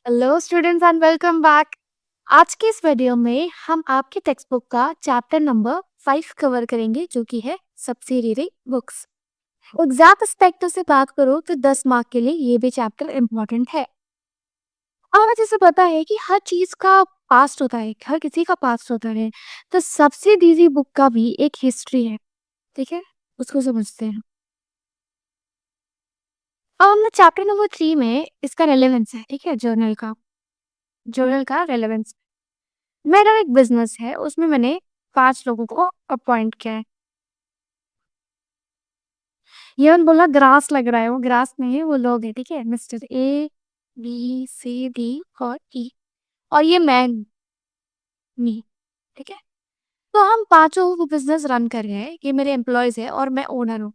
Hello students and welcome back. आज की इस वीडियो में हम आपके टेक्स्ट बुक का चैप्टर नंबर 5 कवर करेंगे जो कि है सब्सिडियरी बुक्स। एग्जैक्ट एस्पेक्टों से बात करो तो 10 मार्क के लिए ये भी चैप्टर इम्पोर्टेंट है। और हमें जैसे पता है कि हर चीज का पास्ट होता है, हर किसी का पास्ट होता है, तो सब्सिडियरी बुक का भी एक हिस्ट्री है। ठीक है, उसको समझते हैं। अब हम चैप्टर नंबर 3 में इसका रेलेवेंस है। ठीक है, जर्नल का रेलेवेंस। मेरा एक बिजनेस है, उसमें मैंने 5 लोगों को अपॉइंट किया है। ये मैंने बोला ग्रास लग रहा है, वो ग्रास नहीं है, वो लोग है। ठीक है, mister A, B, C, D और ई, और ये मैं, मी। ठीक है, तो हम पांचों वो बिजनेस रन कर रहे हैं। ये मेरे एम्प्लॉयज है और मैं ओनर हूँ।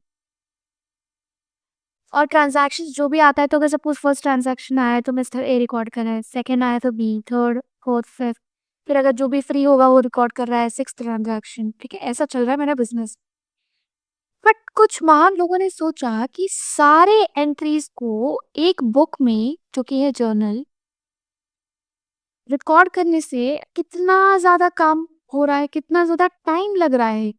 और ट्रांजैक्शन जो भी आता है, तो अगर सपोज फर्स्ट ट्रांजैक्शन आया है तो मिस्टर ए रिकॉर्ड कर रहा है, सेकंड आया तो बी, थर्ड, फोर्थ, फिफ्थ, फिर अगर जो भी फ्री होगा वो रिकॉर्ड कर रहा है, सिक्स ट्रांजैक्शन। ठीक है, ऐसा चल रहा है मेरा बिजनेस। बट कुछ महान लोगों ने सोचा कि सारे एंट्रीज को एक बुक में, जो कि है जर्नल, रिकॉर्ड करने से कितना ज्यादा काम हो रहा है, कितना ज्यादा टाइम लग रहा है।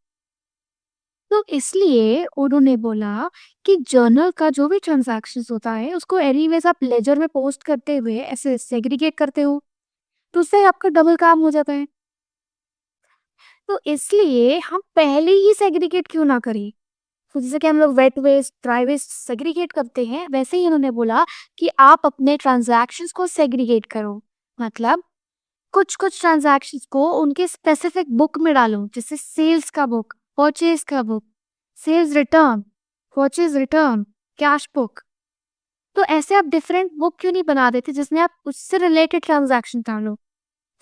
तो इसलिए उन्होंने बोला कि जर्नल का जो भी ट्रांजैक्शन होता है उसको एनीवेज आप लेजर में पोस्ट करते हुए ऐसे सेग्रीगेट करते हो, तो उससे आपका डबल काम हो जाता है। तो इसलिए हम पहले ही सेग्रीगेट क्यों ना करें। तो जैसे कि हम लोग wet waste, dry waste segregate करते हैं, वैसे ही उन्होंने बोला कि आप अपने ट्रांजैक्शंस को सेग्रीगेट करो। मतलब कुछ कुछ ट्रांजैक्शंस को उनके स्पेसिफिक बुक में डालो, जैसे सेल्स का बुक, परचेज का book, sales return, purchase return, cash book. तो ऐसे आप डिफरेंट बुक क्यों नहीं बना देते जिसमें आप उससे रिलेटेड ट्रांजैक्शन डालो।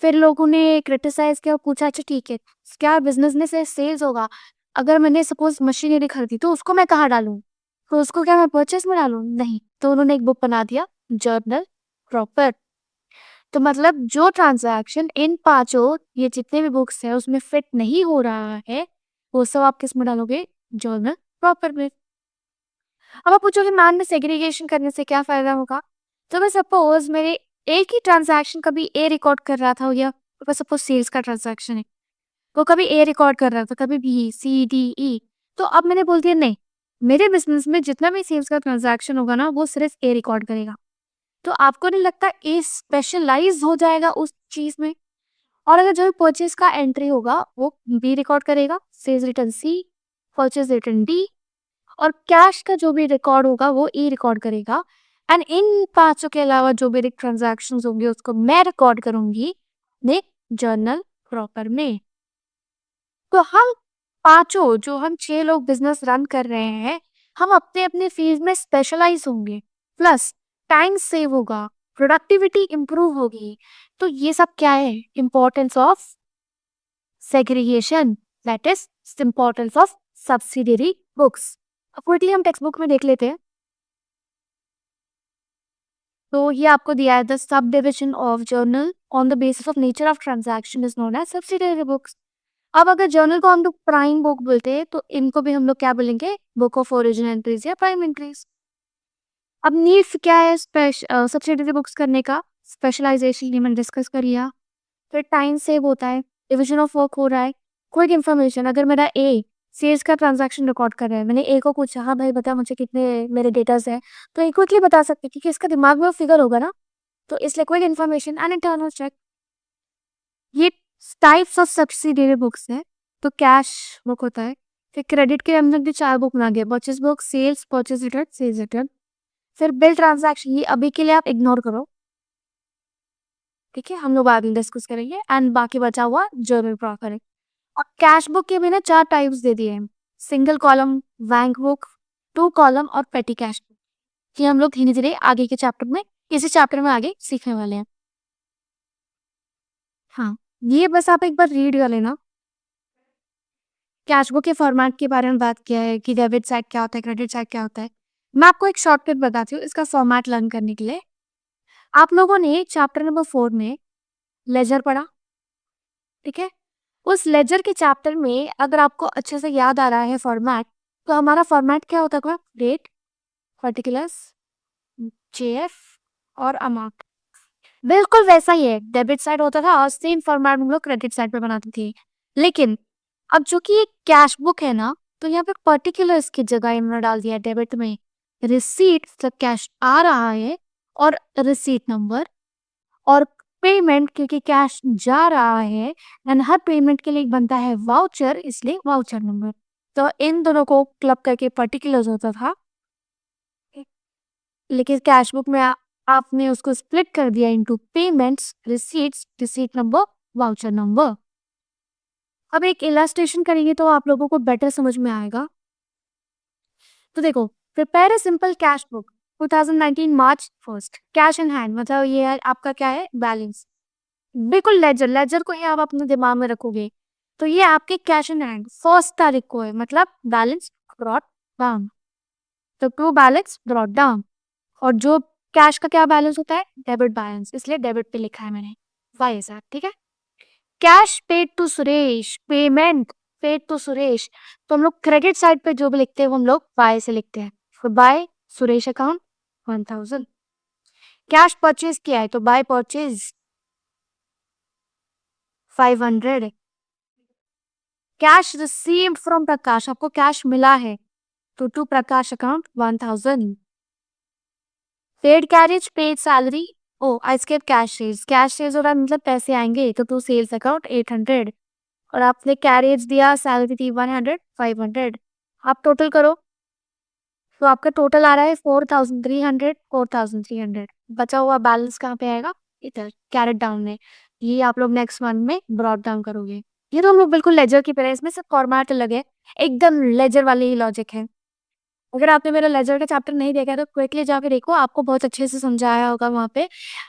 फिर लोगों ने क्रिटिसाइज किया और पूछा, अच्छा ठीक है, क्या बिजनेस में से सेल्स होगा, अगर मैंने सपोज मशीनरी खरीदी तो उसको मैं कहाँ डालूं, तो उसको क्या मैं परचेस में डालूं? नहीं, तो उन्होंने एक बुक बना दिया, जर्नल प्रॉपर। तो मतलब जो ट्रांजैक्शन इन पांचों, ये जितने भी बुक्स है उसमें फिट नहीं हो रहा है, वो सब आप किस में डालोगे? जर्नल प्रॉपर में। अब आप पूछोगे मैम में सेग्रीगेशन करने से क्या फायदा होगा। तो मैं सपोज मेरे एक ही ट्रांजैक्शन कभी ए रिकॉर्ड कर रहा था, या सपोज सेल्स का ट्रांजैक्शन है, वो कभी ए रिकॉर्ड कर रहा था, कभी बी, सी, डी, ई। तो अब मैंने बोल दिया नहीं, मेरे बिजनेस में जितना भी सेल्स का ट्रांजैक्शन होगा ना, वो सिर्फ ए रिकॉर्ड करेगा। तो आपको नहीं लगता ए स्पेशलाइज हो जाएगा उस चीज में? और अगर जो परचेज का एंट्री होगा वो बी रिकॉर्ड करेगा, सेल्स रिटर्न सी, परचेज रिटर्न डी, और कैश का जो भी रिकॉर्ड होगा वो ई रिकॉर्ड करेगा। एंड इन पांचों के अलावा जो भी ट्रांजैक्शंस होंगे उसको मैं रिकॉर्ड करूंगी ने जर्नल प्रॉपर में। तो हम पांचों, जो हम 6 लोग बिजनेस रन कर रहे हैं, हम अपने अपने फील्ड में स्पेशलाइज होंगे, प्लस टाइम सेव होगा, प्रोडक्टिविटी इंप्रूव होगी। तो ये सब क्या है? Importance of segregation, that is importance of subsidiary books. अब क्विकली हम टेक्स्ट बुक में देख लेते हैं। तो ये आपको दिया है, the sub division of journal on the basis of nature of transaction is known as subsidiary books. अब अगर जर्नल को हम लोग प्राइम बुक बोलते हैं, तो इनको भी हम लोग क्या बोलेंगे? बुक ऑफ ओरिजिन एंट्रीज या प्राइम एंट्रीज। अब नीड्स क्या है सब्सिडियरी बुक्स करने का? स्पेशलाइजेशन, ये मैंने डिस्कस कर लिया। फिर टाइम सेव होता है, डिविजन ऑफ वर्क हो रहा है, क्विक इन्फॉर्मेशन। अगर मेरा ए सेल्स का ट्रांजैक्शन रिकॉर्ड कर रहा है, मैंने ए को पूछा, हाँ भाई बता मुझे कितने मेरे डेटास है, तो ये क्विकली बता सकते हैं क्योंकि इसका दिमाग में वो फिगर होगा ना। तो इसलिए quick information and internal check. ये टाइप्स ऑफ सब्सिडियरी बुक्स है। तो कैश बुक होता है। फिर क्रेडिट के अंदर भी 4 बुक बना गया, purchase book, sales, purchase return, sales return. फिर बिल ट्रांजैक्शन, ये अभी के लिए आप इग्नोर करो, ठीक है, हम लोग बाद में डिस्कस करेंगे। एंड बाकी बचा हुआ जर्नल प्रॉपर है। और कैश बुक के भी ना 4 टाइप्स दे दिए हैं, single column, bank book, 2 column और पेटी कैश बुक। ये हम लोग धीरे धीरे आगे के चैप्टर में, इसी चैप्टर में आगे सीखने वाले हैं। हाँ, ये बस आप एक बार रीड कर लेना। कैश बुक के फॉर्मेट के बारे में बात किया है कि डेबिट साइड क्या होता है, क्रेडिट साइड क्या होता है। मैं आपको एक शॉर्टकट बताती हूँ इसका फॉर्मेट लर्न करने के लिए। आप लोगों ने चैप्टर नंबर 4 में लेजर पढ़ा, ठीक है। उस लेजर के चैप्टर में अगर आपको अच्छे से याद आ रहा है फॉर्मेट, तो हमारा फॉर्मेट क्या होता है? डेट, पर्टिकुलर्स, जेएफ और अमाउंट। बिल्कुल वैसा ही है, डेबिट साइड होता था और सेम फॉर्मेट हम लोग क्रेडिट साइड पे बनाते थे। लेकिन अब जो कि ये कैश बुक है ना, तो यहाँ पे पर्टिकुलर्स की जगह इन्होंने डाल दिया है डेबिट में रिसीट, जब कैश आ रहा है, और रिसीट नंबर, और पेमेंट क्योंकि कैश जा रहा है, एंड हर पेमेंट के लिए एक बनता है वाउचर, इसलिए वाउचर नंबर। तो इन दोनों को क्लब करके पर्टिकुलर्स होता था। लेकिन कैश बुक में आपने उसको स्प्लिट कर दिया into payments, receipts, receipt number, voucher number. अब एक इलस्ट्रेशन करेंगे तो आप लोगों को बेटर समझ में आएगा। तो देखो, prepare a simple cash book 2019 March 1 cash in hand, मतलब ये है आपका क्या है, बैलेंस। बिल्कुल लेजर, लेजर को ही आप अपने दिमाग में रखोगे तो ये आपके कैश इन हैंड 1 तारीख को है, मतलब बैलेंस ब्रॉट डाउन। तो ट्रू बैलेंस ब्रॉट डाउन। और जो कैश का क्या बैलेंस होता है, डेबिट बैलेंस, इसलिए डेबिट पे लिखा है मैंने, वाई ऐसा, ठीक है। Cash paid to Suresh, payment paid to Suresh, तो हम लोग क्रेडिट साइड पे जो भी लिखते हैं वो हम लोग बाय से लिखते हैं। तो by Suresh account 1000। Cash purchase किया है तो by purchase 500। Cash received from Prakash, आपको कैश मिला है तो to Prakash account 1000। Paid carriage, paid salary, oh I skip cash sales, cash sales हो रहा है मतलब पैसे आएंगे तो टू सेल्स अकाउंट 800। और आपने कैरेज दिया, सैलरी थी 100, 500। आप टोटल करो तो आपका टोटल आ रहा है 4300, 4300। बचा हुआ बैलेंस कहाँ पे आएगा, इधर कैरेट डाउन में। ये आप लोग नेक्स्ट मंथ में ब्रॉड डाउन करोगे। ये तो हम लोग बिल्कुल लेजर की तरह, इसमें सब फॉर्मेट अलग है, एकदम लेजर वाली ही लॉजिक है। अगर आपने मेरा लेजर का चैप्टर नहीं देखा है तो क्विकली जाके देखो, आपको बहुत अच्छे से समझाया होगा वहाँ पे।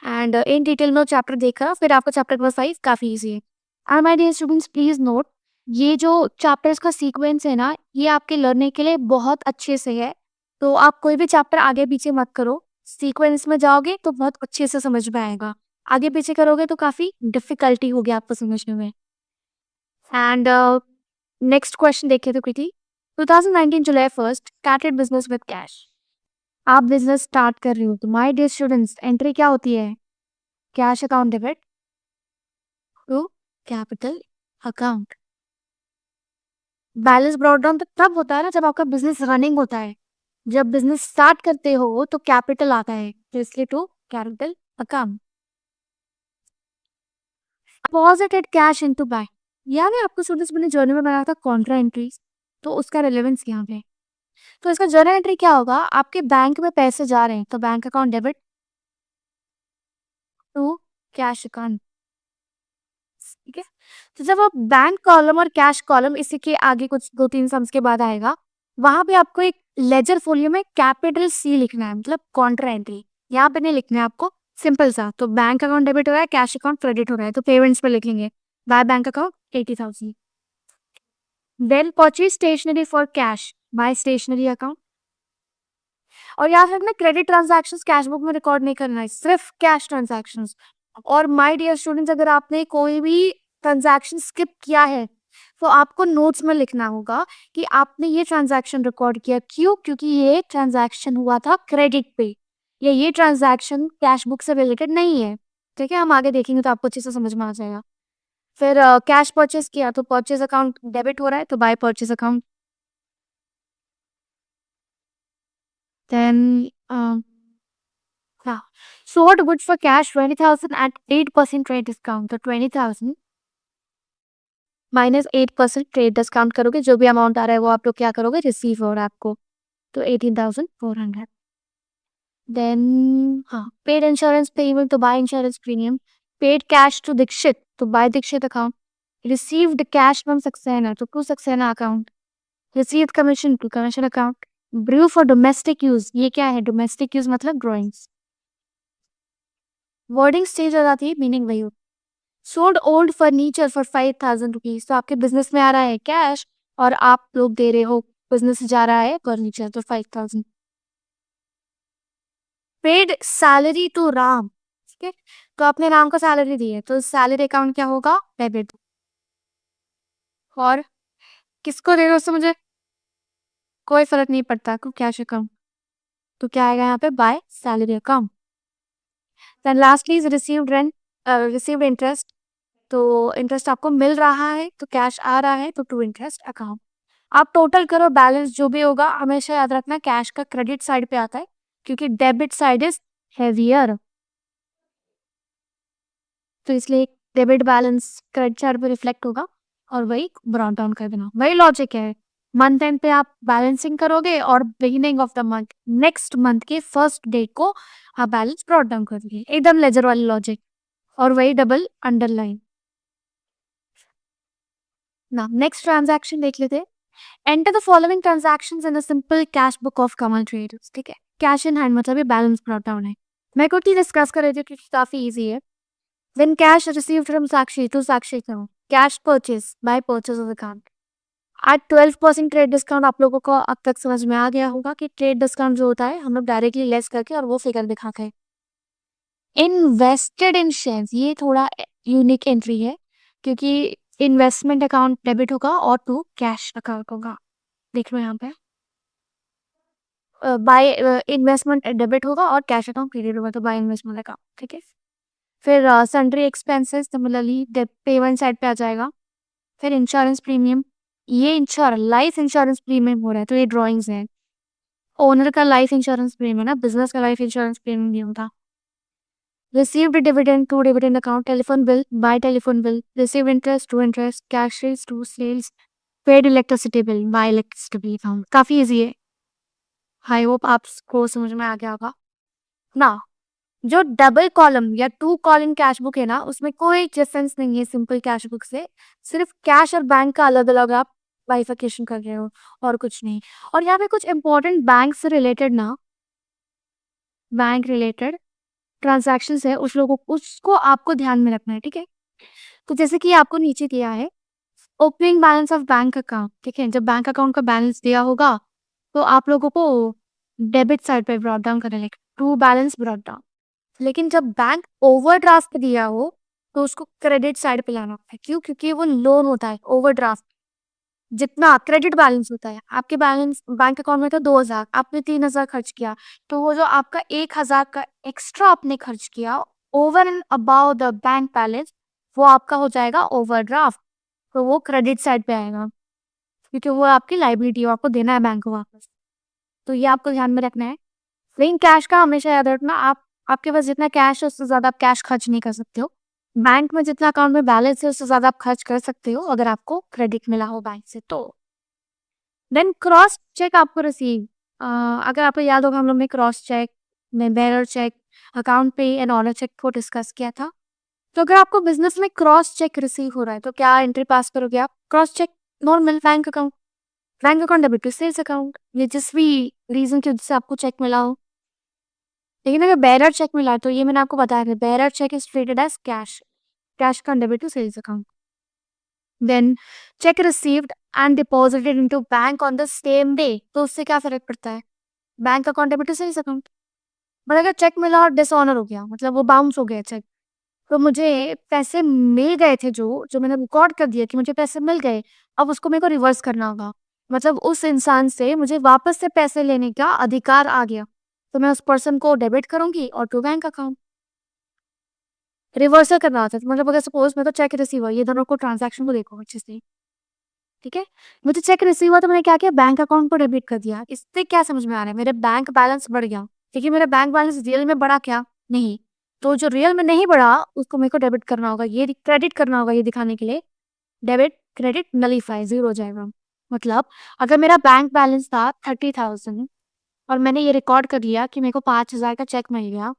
एंड इन डिटेल में चैप्टर देखा, फिर आपका चैप्टर नंबर 5 काफी इजी है। And my dear students, please note, ये जो चैप्टर्स का सीक्वेंस है ना, ये आपके लर्निंग के लिए बहुत अच्छे से है। तो आप कोई भी चैप्टर आगे पीछे मत करो, सीक्वेंस में जाओगे तो बहुत अच्छे से समझ में आएगा। आगे पीछे करोगे तो काफी डिफिकल्टी होगी आपको समझने में। एंड नेक्स्ट क्वेश्चन देखिए तो कृति, 2019 जुलाई 1 स्टार्टेड बिजनेस विद कैश। आप बिजनेस स्टार्ट कर रहे हो तो माय डियर स्टूडेंट्स, एंट्री क्या होती है, cash account debit to capital account. Balance brought down तो तब होता है ना जब आपका बिजनेस रनिंग होता है। जब बिजनेस स्टार्ट करते हो तो कैपिटल आता है, तो इसलिए to capital account. Deposited cash into bank, याद है आपको स्टूडेंट्स मैंने जर्नल में बनाया था कॉन्ट्रा एंट्रीज, तो उसका रिलेवेंस यहाँ पे। तो इसका जर्नल एंट्री क्या होगा, आपके बैंक में पैसे जा रहे हैं तो bank account debit to cash account, ठीक है। तो जब आप बैंक कॉलम और कैश कॉलम, इसी के आगे कुछ 2-3 सम्स के बाद आएगा, वहां पे आपको एक लेजर फोलियो में कैपिटल सी लिखना है, मतलब कॉन्ट्रा एंट्री। यहाँ पे नहीं लिखना है आपको, सिंपल सा। तो बैंक अकाउंट डेबिट हो रहा है, कैश अकाउंट क्रेडिट हो रहा है, तो पेमेंट्स पे लिखेंगे by bank account 80,000। Then purchase stationery for cash by stationery account. और याद रखना, क्रेडिट ट्रांजैक्शंस कैश बुक में रिकॉर्ड नहीं करना है, सिर्फ कैश ट्रांजैक्शंस। और माय डियर स्टूडेंट्स, अगर आपने कोई भी ट्रांजैक्शन स्किप किया है तो आपको नोट्स में लिखना होगा कि आपने ये ट्रांजैक्शन रिकॉर्ड किया, क्यों, क्योंकि ये ट्रांजैक्शन हुआ था क्रेडिट पे, या ये ट्रांजैक्शन कैश बुक से रिलेटेड नहीं है। ठीक है, हम आगे देखेंगे तो आपको अच्छे से समझ में आ जाएगा। फिर कैश परचेज किया तो परचेज अकाउंट डेबिट हो रहा है, तो बाय परचेज अकाउंट। देन हाँ, sold goods for cash 20,000 at 8% trade discount, तो 20,000 माइनस 8% ट्रेड डिस्काउंट करोगे, जो भी अमाउंट आ रहा है वो आप लोग क्या करोगे, रिसीव हो रहा है आपको, तो 18,400। देन हाँ, पेड इंश्योरेंस पेमेंट तो by insurance premium. Paid cash to Dikshit तो by Dikshit account. Received cash from Saxena तो to Saxena account. Received commission to commission account. Brew for domestic use, ये क्या है, डोमेस्टिक यूज मतलब ड्रॉइंग्स। वर्डिंग चेंज हो जाती है, मीनिंग वही होती है। Sold old furniture for 5,000 rupees, तो आपके बिजनेस में आ रहा है कैश और आप लोग दे रहे हो, बिजनेस जा रहा है फर्नीचर, तो 5,000। पेड सैलरी टू राम, ठीक है, तो आपने राम को सैलरी दी है तो सैलरी अकाउंट क्या होगा, डेबिट। और किसको दे रहे हो उससे मुझे कोई फर्क नहीं पड़ता, को कैश अकाउंट, तो क्या आएगा यहाँ पे, by salary account. Then lastly is received rent, received interest. तो इंटरेस्ट आपको मिल रहा है तो कैश आ रहा है तो टू इंटरेस्ट अकाउंट। आप टोटल करो, बैलेंस जो भी होगा हमेशा याद रखना कैश का क्रेडिट साइड पे आता है, क्योंकि डेबिट साइड इज हेवियर, तो इसलिए डेबिट बैलेंस क्रेडिट साइड पे रिफ्लेक्ट होगा और वही ब्रॉट डाउन कर देना। वही लॉजिक है, मंथ एंड पे आप बैलेंसिंग करोगे और beginning of the month, next month के फर्स्ट डे को आप बैलेंस ब्रॉट डाउन करोगे, एकदम लेजर वाली लॉजिक। और वही डबल अंडरलाइन ना। नेक्स्ट ट्रांजैक्शन देख लेते हैं। Enter the following transactions in the simple cash book of Kamal traders. ठीक है, कैश इन हैंड मतलब ये बैलेंस ब्रॉट डाउन है। मैं क्विकली डिस्कस कर रही थी क्योंकि काफी इजी है। When cash received from Sakshi to Sakshi account, cash purchase by purchase of account at 12% trade discount. आप लोगों को अब तक समझ में आ गया होगा कि ट्रेड डिस्काउंट जो होता है हम लोग डायरेक्टली लेस करके और वो फिगर दिखा के। इन्वेस्टेड इन शेयर्स, ये थोड़ा यूनिक एंट्री है क्योंकि इन्वेस्टमेंट अकाउंट डेबिट होगा और टू कैश अकाउंट होगा। देख लो यहाँ पे बाय इन्वेस्टमेंट डेबिट होगा और कैश अकाउंट क्रेडिट होगा, तो बाय इन्वेस्टमेंट अकाउंट। ठीक है, फिर sundry expenses similarly payment side पे आ जाएगा। फिर इंश्योरेंस प्रीमियम, ये लाइफ इंश्योरेंस प्रीमियम हो रहा है तो ये ड्रॉइंग्स है। ओनर का लाइफ इंश्योरेंस प्रीमियम ना, बिजनेस का लाइफ इंश्योरेंस प्रीमियम नहीं होता। Received dividend to dividend account, telephone bill by telephone bill, receive interest to interest, cash to sales, paid electricity bill by electricity bill account. काफी easy है, I hope आपको समझ में आ गया होगा ना। जो डबल कॉलम या टू कॉलम कैश बुक है ना, उसमें कोई डिफरेंस नहीं है सिंपल कैश बुक से, सिर्फ कैश और बैंक का अलग अलग आप बाइफिकेशन कर रहे हो और कुछ नहीं। और यहाँ पे कुछ इंपॉर्टेंट बैंक से रिलेटेड ना, बैंक रिलेटेड ट्रांजैक्शंस है, उसको आपको ध्यान में रखना है। ठीक है, तो जैसे कि आपको नीचे दिया है opening balance of bank account. ठीक है, जब बैंक अकाउंट का बैलेंस दिया होगा तो आप लोगों को डेबिट साइड पे ब्रॉट डाउन करना है, टू बैलेंस ब्रॉट डाउन। लेकिन जब बैंक ओवरड्राफ्ट दिया हो तो उसको क्रेडिट साइड पे लाना होता है। क्यों? क्योंकि वो लोन होता है। ओवरड्राफ्ट जितना क्रेडिट बैलेंस होता है, आपके बैलेंस बैंक अकाउंट में तो 2000, आपने 3000 खर्च किया, तो वो जो आपका 1000 का एक्स्ट्रा आपने खर्च किया over and about the bank balance, वो आपका हो जाएगा ओवरड्राफ्ट, तो वो क्रेडिट साइड पे आएगा क्योंकि वो आपकी लाइबिलिटी है, आपको देना है बैंक को वापस। तो ये आपको ध्यान में रखना है। लेकिन कैश का हमेशा याद रखना, आपके पास जितना कैश है उससे ज्यादा आप कैश खर्च नहीं कर सकते हो। बैंक में जितना अकाउंट में बैलेंस है उससे ज्यादा आप खर्च कर सकते हो अगर आपको क्रेडिट मिला हो बैंक से तो। देन क्रॉस चेक आपको रिसीव, अगर आपको याद होगा हम लोग ने क्रॉस चेक में बेरर चेक, अकाउंट पे एंड ऑनर चेक को डिस्कस किया था। तो अगर आपको बिजनेस में क्रॉस चेक रिसीव हो रहा है तो क्या एंट्री पास करोगे आप? Cross cheque normal bank account, bank account debit to sales account, ये जिस भी रीजन की वजह से आपको चेक मिला हो। लेकिन अगर बेरर चेक मिला तो ये मैंने आपको बताया था, bearer cheque is treated as cash, cash का debit to sales account. Then cheque received and deposited into bank on the same day, तो उससे क्या फर्क पड़ता है? Bank account debit to sales account. But अगर चेक मिला और डिसऑनर हो गया, मतलब वो बाउंस हो गया चेक, तो मुझे पैसे मिल गए थे, जो जो मैंने रिकॉर्ड कर दिया कि मुझे पैसे मिल गए, अब उसको मेरे को रिवर्स करना होगा। मतलब उस इंसान से मुझे वापस से पैसे लेने का अधिकार आ गया, तो मैं उस पर्सन को डेबिट करूंगी और टू बैंक अकाउंट रिवर्सल करना होता है। मतलब अगर सपोज मेरे को चेक रिसीव हुआ, ये दोनों को ट्रांजैक्शन को देखो अच्छे से। ठीक है, मुझे चेक रिसीव हुआ तो मैंने क्या किया, बैंक अकाउंट को डेबिट कर दिया। इससे क्या समझ में आ रहा है? मेरे बैंक बैलेंस बढ़ गया, क्योंकि मेरा बैंक बैलेंस रियल में बढ़ा क्या? नहीं। तो जो रियल में नहीं बढ़ा उसको मेरे को डेबिट करना होगा, ये क्रेडिट करना होगा, ये दिखाने के लिए डेबिट क्रेडिट नलीफाई, जीरो हो जाएगा। मतलब अगर मेरा बैंक बैलेंस था 30,000 और मैंने ये रिकॉर्ड कर लिया कि मेरे को 5000 का चेक मिल गया,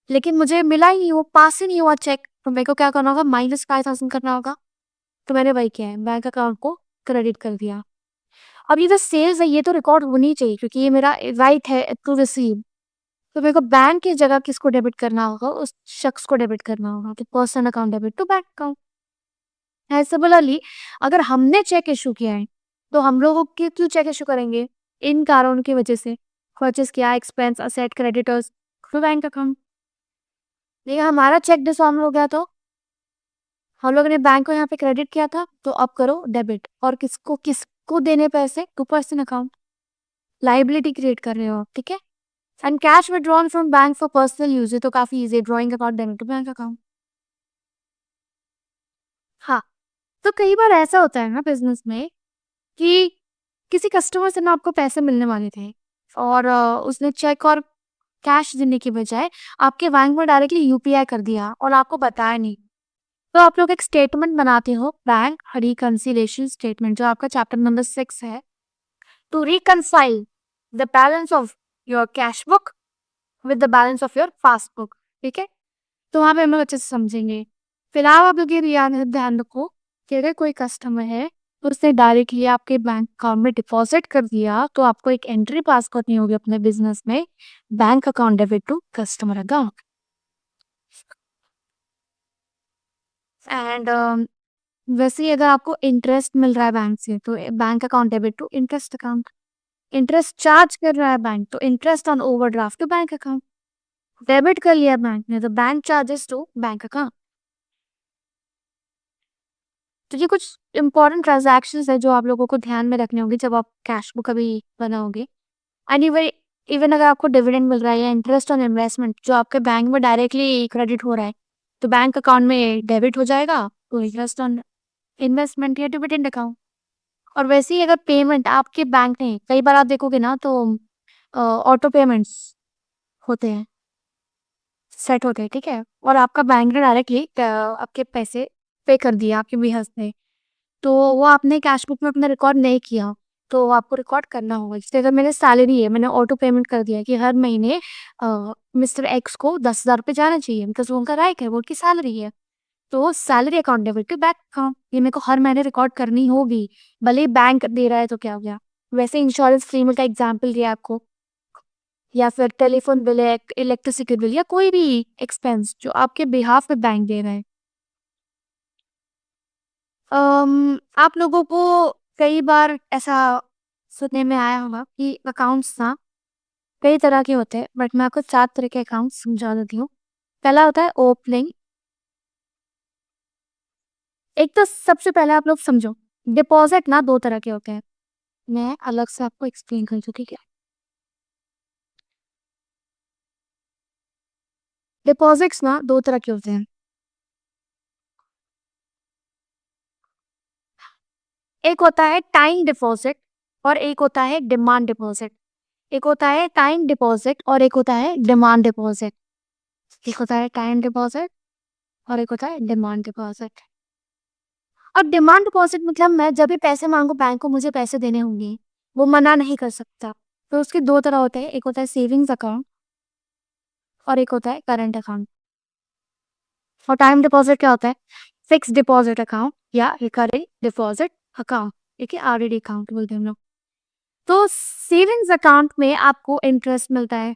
लेकिन मुझे मिला ही नहीं, वो पास ही नहीं हुआ चेक, तो मेरे को क्या करना होगा? -5000 करना होगा। तो मैंने वही किया है, बैंक अकाउंट को क्रेडिट कर दिया। अब ये जो सेल्स है ये तो रिकॉर्ड होनी चाहिए क्योंकि ये मेरा राइट है टू रिसीव, तो मेरे को बैंक की जगह किसको डेबिट करना होगा? उस शख्स को डेबिट करना होगा कि personal account debit to bank account. Similarly अगर हमने चेक इशू किया है तो हम लोगों के क्यों चेक इशू करेंगे? इन कारणों की वजह से परचेस किया, expense, asset, creditors to bank account. लेकिन हमारा चेक डिसऑनर हो गया तो हम लोगों ने बैंक को यहाँ पे क्रेडिट किया था, तो अब करो डेबिट, और किसको किसको देने पैसे? To person account, liability create कर रहे हो आप। ठीक है, and cash withdrawn from bank for personal use, तो काफी easy, drawing account, debit to bank account. हाँ, तो कई बार ऐसा होता है ना बिजनेस में कि किसी कस्टमर से ना आपको पैसे मिलने वाले थे और उसने चेक और कैश देने की बजाय आपके बैंक में डायरेक्टली यूपीआई कर दिया और आपको बताया नहीं। तो आप लोग एक स्टेटमेंट बनाते हो, बैंक रिकंसिलिएशन स्टेटमेंट, जो आपका चैप्टर नंबर 6 है, to reconcile the balance of your cash book with the balance of your pass book. ठीक है, तो वहां पे हम लोग अच्छे से समझेंगे। फिलहाल आप लोग ये ध्यान रखो कि अगर कोई कस्टमर है तो उसने डायरेक्टली आपके बैंक अकाउंट में डिपॉजिट कर दिया, तो आपको एक एंट्री पास करनी होगी अपने बिजनेस में, bank account debit to customer account. And वैसे ही अगर आपको इंटरेस्ट मिल रहा है बैंक से, तो bank account debit to interest account. Interest charge कर रहा है बैंक, तो interest on overdraft to bank account. Debit कर लिया बैंक ने, तो bank charges to bank account. तो ये कुछ इंपॉर्टेंट ट्रांजैक्शंस है जो आप लोगों को ध्यान में रखने होंगे जब आप कैश बुक कभी बनाओगे। एंड इवन अगर आपको डिविडेंड मिल रहा है या इंटरेस्ट ऑन इन्वेस्टमेंट जो आपके बैंक में डायरेक्टली क्रेडिट हो रहा है, तो बैंक अकाउंट में डेबिट हो जाएगा, तो इंटरेस्ट ऑन इन्वेस्टमेंट या डिविडेंड अकाउंट। और वैसे ही अगर पेमेंट आपके बैंक ने, कई बार आप देखोगे ना तो ऑटो पेमेंट्स होते हैं, सेट होते हैं, ठीक है, और आपका बैंक ने डायरेक्टली आपके पैसे पे कर दिया आपके बिहाफ पे, तो वो आपने कैश बुक में अपना रिकॉर्ड नहीं किया, तो आपको रिकॉर्ड करना होगा। जैसे अगर मेरे सैलरी है, मैंने ऑटो पेमेंट कर दिया कि हर महीने मिस्टर एक्स को 10,000 रुपये जाना चाहिए, बिकॉज वो उनका राइट है, वो उनकी सैलरी है, तो salary account debit to bank account, ये मेरे को हर महीने रिकॉर्ड करनी होगी, भले ही बैंक दे रहा है तो क्या हो गया। वैसे इंश्योरेंस प्रीमियम का एग्जाम्पल दिया आपको, या फिर टेलीफोन बिल, इलेक्ट्रिसिटी बिल, या कोई भी एक्सपेंस जो आपके बिहाफ पे बैंक दे रहा है। आप लोगों को कई बार ऐसा सुनने में आया होगा कि अकाउंट्स ना कई तरह के होते हैं, बट मैं आपको 7 तरह के अकाउंट समझा देती हूँ। पहला होता है ओपनिंग। एक तो सबसे पहले आप लोग समझो, डिपॉजिट ना 2 तरह के होते हैं, मैं अलग से आपको एक्सप्लेन कर दूँ, ठीक है। डिपॉजिट्स ना 2 तरह के होते हैं, एक होता है टाइम डिपॉजिट और एक होता है डिमांड डिपॉजिट। एक होता है टाइम डिपॉजिट और एक होता है डिमांड डिपॉजिट। एक होता है टाइम डिपॉजिट और एक होता है डिमांड डिपॉजिट। अब डिमांड डिपॉजिट मतलब मैं जब भी पैसे मांगू बैंक को, मुझे पैसे देने होंगे, वो मना नहीं कर सकता। तो उसके 2 तरह होते हैं, एक होता है सेविंग्स अकाउंट और एक होता है करंट अकाउंट। और टाइम डिपॉजिट क्या होता है? फिक्स डिपॉजिट अकाउंट या रिकरिंग डिपॉजिट अकाउंट, ठीक है, आरडी अकाउंट बोलते हैं हम लोग। तो सेविंग्स अकाउंट में आपको इंटरेस्ट मिलता है,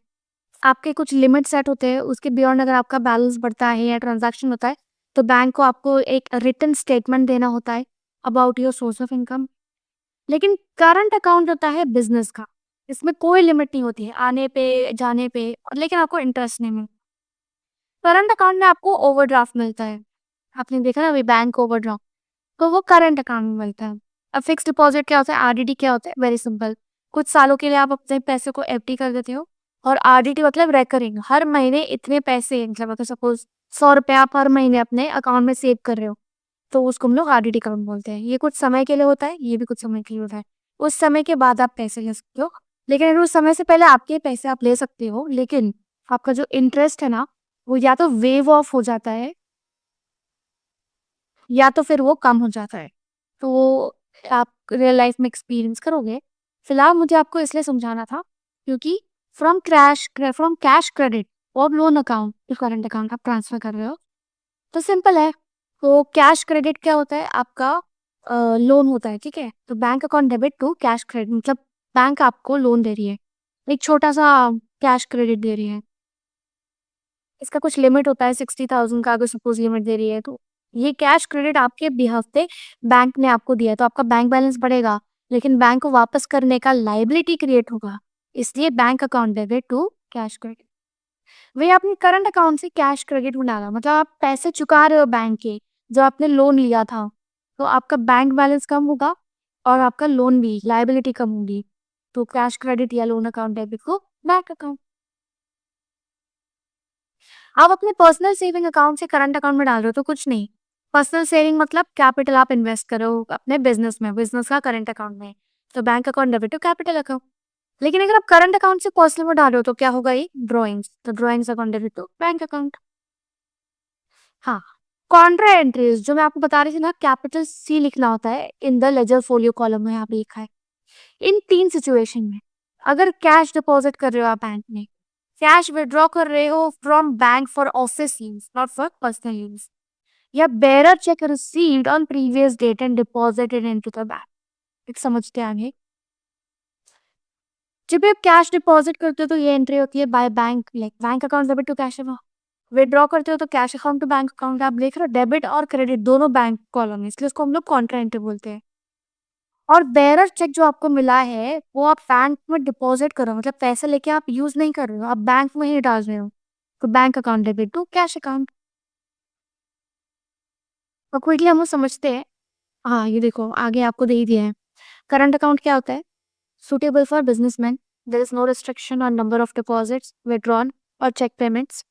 आपके कुछ लिमिट सेट होते हैं, उसके बियॉन्ड अगर आपका बैलेंस बढ़ता है या ट्रांजैक्शन होता है, तो बैंक को आपको एक रिटन स्टेटमेंट देना होता है about your source of income. लेकिन करंट अकाउंट होता है बिजनेस का, इसमें कोई लिमिट नहीं होती है आने पे जाने पे, और लेकिन आपको इंटरेस्ट नहीं मिलता। करंट अकाउंट में आपको ओवरड्राफ्ट मिलता है, आपने देखा ना अभी बैंक ओवरड्राफ्ट, तो वो करंट अकाउंट में मिलता है। अब फिक्स डिपॉजिट क्या होता है, आरडीडी क्या होता है, वेरी सिंपल, कुछ सालों के लिए आप अपने पैसे को एफडी कर देते हो। और आरडीडी मतलब रेकरिंग, हर महीने इतने पैसे, मतलब अगर सपोज 100 रुपये आप हर महीने अपने अकाउंट में सेव कर रहे हो, तो उसको हम लोग आरडीडी अकाउंट बोलते हैं। ये कुछ समय के लिए होता है, ये भी कुछ समय के लिए होता है, उस समय के बाद आप पैसे ले सकते हो, लेकिन अगर उस समय से पहले आपके पैसे आप ले सकते हो, लेकिन आपका जो इंटरेस्ट है ना, वो या तो वेव ऑफ हो जाता है या तो फिर वो कम हो जाता है। तो वो आप रियल लाइफ में एक्सपीरियंस करोगे। फिलहाल मुझे आपको इसलिए समझाना था क्योंकि फ्रॉम कैश क्रेडिट और loan account to current account आप ट्रांसफर कर रहे हो, तो सिंपल है। तो कैश क्रेडिट क्या होता है, आपका लोन होता है, ठीक है, तो bank account debit to cash credit मतलब बैंक आपको लोन दे रही है, एक छोटा सा कैश क्रेडिट दे रही है, इसका कुछ लिमिट होता है 60,000 का, अगर सपोज लिमिट दे रही है, तो ये कैश क्रेडिट आपके बिहाफ पे बैंक ने आपको दिया है, तो आपका बैंक बैलेंस बढ़ेगा, लेकिन बैंक को वापस करने का लाइबिलिटी क्रिएट होगा, इसलिए bank account debit to cash credit. वही आपने करंट अकाउंट से कैश क्रेडिट में डाला, मतलब आप पैसे चुका रहे हो बैंक के, जो आपने लोन लिया था, तो आपका बैंक बैलेंस कम होगा और आपका लोन भी, लाइबिलिटी कम होगी, तो कैश क्रेडिट या लोन अकाउंट डेबिट को बैंक अकाउंट। आप अपने पर्सनल सेविंग अकाउंट से करंट अकाउंट में डाल रहे हो तो कुछ नहीं। पर्सनल सेविंग मतलब कैपिटल आप इन्वेस्ट करो अपने बिजनेस में, बिजनेस का करंट अकाउंट में, तो bank account debit to capital account. लेकिन अगर आप करंट अकाउंट से पर्सनल में डाल रहे हो तो क्या होगा, ये ड्रॉइंग्स, तो drawings account debit to bank account. हाँ, कॉन्ट्रा एंट्रीज जो मैं आपको बता रही थी ना, कैपिटल सी लिखना होता है in the ledger folio column में, यहाँ पे लिखा है। इन 3 सिचुएशन में, अगर कैश डिपॉजिट कर रहे हो आप बैंक में, कैश विड्रॉ कर रहे हो from bank for office use not for personal use, या bearer cheque received on previous date and deposited into the bank. एक समझते आगे, जब भी आप कैश डिपॉजिट करते हो तो ये एंट्री होती है by bank, like bank account debit to cash. Withdraw करते हो तो cash account to bank account. आप देख रहे हो डेबिट और क्रेडिट दोनों बैंक कॉलम है, इसलिए उसको हम लोग कॉन्ट्रा एंट्री बोलते हैं। और बेरर चेक जो आपको मिला है वो आप बैंक में डिपॉजिट करो, मतलब पैसे लेके आप यूज नहीं कर रहे हो, आप बैंक में ही डाल रहे हो, तो bank account debit to cash account. और क्विकली हम लोग समझते हैं। हाँ, ये देखो आगे आपको दे ही दिया है। करंट अकाउंट क्या होता है? Suitable for businessman, there is no restriction on number of deposits withdrawn और चेक पेमेंट्स।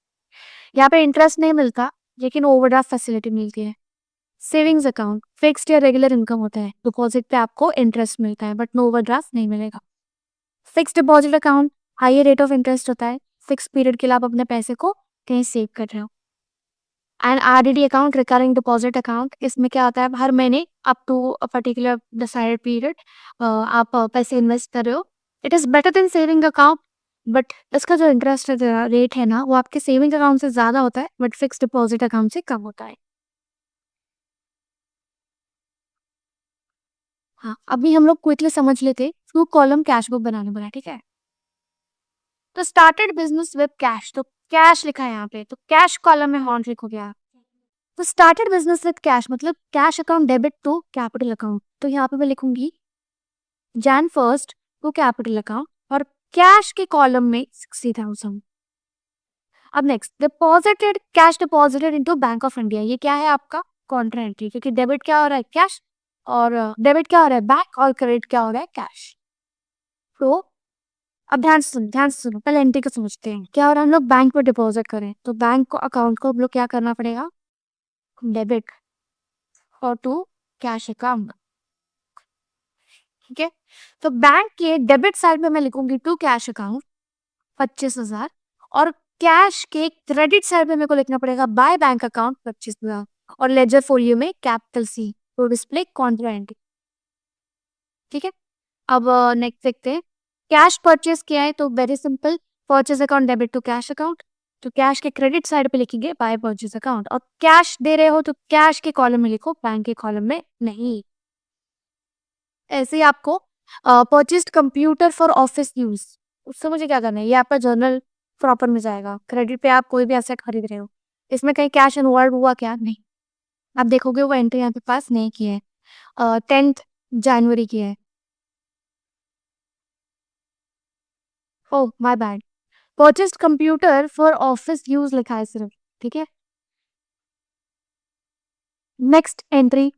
यहाँ पे इंटरेस्ट नहीं मिलता लेकिन ओवरड्राफ्ट फैसिलिटी मिलती है। सेविंग्स अकाउंट फिक्स्ड या रेगुलर इनकम होता है, डिपॉजिट पे आपको इंटरेस्ट मिलता है बट नो ओवरड्राफ्ट नहीं मिलेगा। Fixed deposit account high rate of interest होता है, फिक्स पीरियड के लिए आप अपने पैसे को कहीं सेव कर रहे हो। And RDD account recurring deposit account, इसमें क्या होता है, हर महीने up to a particular decided period आप पैसे इन्वेस्ट कर रहे हो। It is better than saving account, but इसका जो इंटरेस्ट रेट है ना वो आपके सेविंग अकाउंट से ज्यादा होता है बट फिक्स डिपॉजिट अकाउंट से कम होता है। हाँ, अभी हम लोग क्विकली समझ लेते टू कॉलम कैश बुक बनाने वाला, ठीक है। तो स्टार्टेड बिजनेस विद कैश, तो कैश लिखा है यहाँ पे, तो कैश कॉलम में हॉन्ट लिख हो गया। तो स्टार्टेड बिजनेस विद कैश मतलब cash account debit to capital account, तो यहाँ पे मैं लिखूंगी Jain first to capital account और कैश के कॉलम में 60,000। अब next, deposited cash deposited into bank of India, ये क्या है आपका कॉन्ट्रा एंट्री, क्योंकि डेबिट क्या हो रहा है कैश, और डेबिट क्या हो रहा है बैंक, और क्रेडिट क्या हो रहा है कैश। तो अब ध्यान से सुनो, पहले एंट्री को समझते हैं। क्या हो रहा है, हम लोग बैंक में डिपॉजिट करें तो बैंक को अकाउंट को हम लोग क्या करना पड़ेगा, डेबिट और टू कैश अकाउंट, ठीक है। तो बैंक के डेबिट साइड में मैं लिखूंगी टू कैश अकाउंट 25,000, और कैश के क्रेडिट साइड में मेरे को लिखना पड़ेगा बाय बैंक अकाउंट 25,000, और लेजर फोलियो में capital C to display contra entry, ठीक है। अब नेक्स्ट देखते हैं, कैश परचेज किया है तो very simple, purchase account debit to cash account, तो कैश के क्रेडिट साइड पे लिखेंगे बाय परचेज अकाउंट, और कैश दे रहे हो तो कैश के कॉलम में लिखो, बैंक के कॉलम में नहीं। ऐसे ही आपको purchased computer for office use, उससे मुझे क्या करना है, ये आपका जर्नल प्रॉपर में जाएगा। क्रेडिट पे आप कोई भी एसेट खरीद रहे हो, इसमें कहीं कैश इन्वॉल्व हुआ क्या, नहीं। आप देखोगे वो एंट्री यहाँ पे पास नहीं की है, 10th जनवरी की है। Oh my bad, purchased computer for office use लिखा है सिर्फ, ठीक है। नेक्स्ट एंट्री,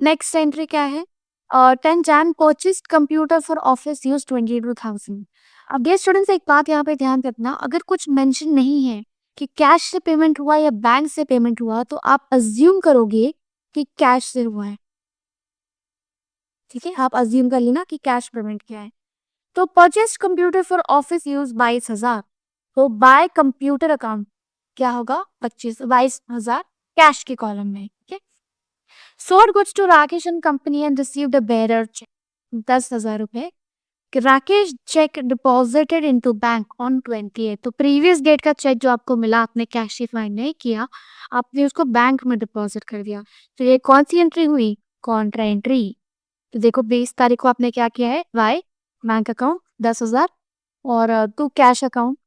नेक्स्ट एंट्री क्या है, 10 Jain purchased computer for office use 22,000। अब डियर स्टूडेंट्स एक बात यहाँ पे ध्यान रखना, अगर कुछ मेंशन नहीं है कि कैश से पेमेंट हुआ या बैंक से पेमेंट हुआ तो आप अज्यूम करोगे कि कैश से हुआ है, ठीक है। आप अज्यूम कर लेना कि कैश पेमेंट किया है। तो purchased computer for office use 22,000, तो बाय कंप्यूटर अकाउंट क्या होगा, 22,000 कैश के कॉलम में, ठीक है। Sold goods to Rakesh and company and received a bearer cheque 10,000 रुपए, कि Rakesh cheque deposited into bank on 28, तो प्रीवियस डेट का चेक जो आपको मिला, आपने कैशिफाई नहीं किया, आपने उसको बैंक में डिपॉजिट कर दिया, तो ये कौन सी एंट्री हुई, कॉन्ट्रा एंट्री। तो देखो 20 तारीख को आपने क्या किया है, वाई बैंक अकाउंट 10,000, और टू कैश अकाउंट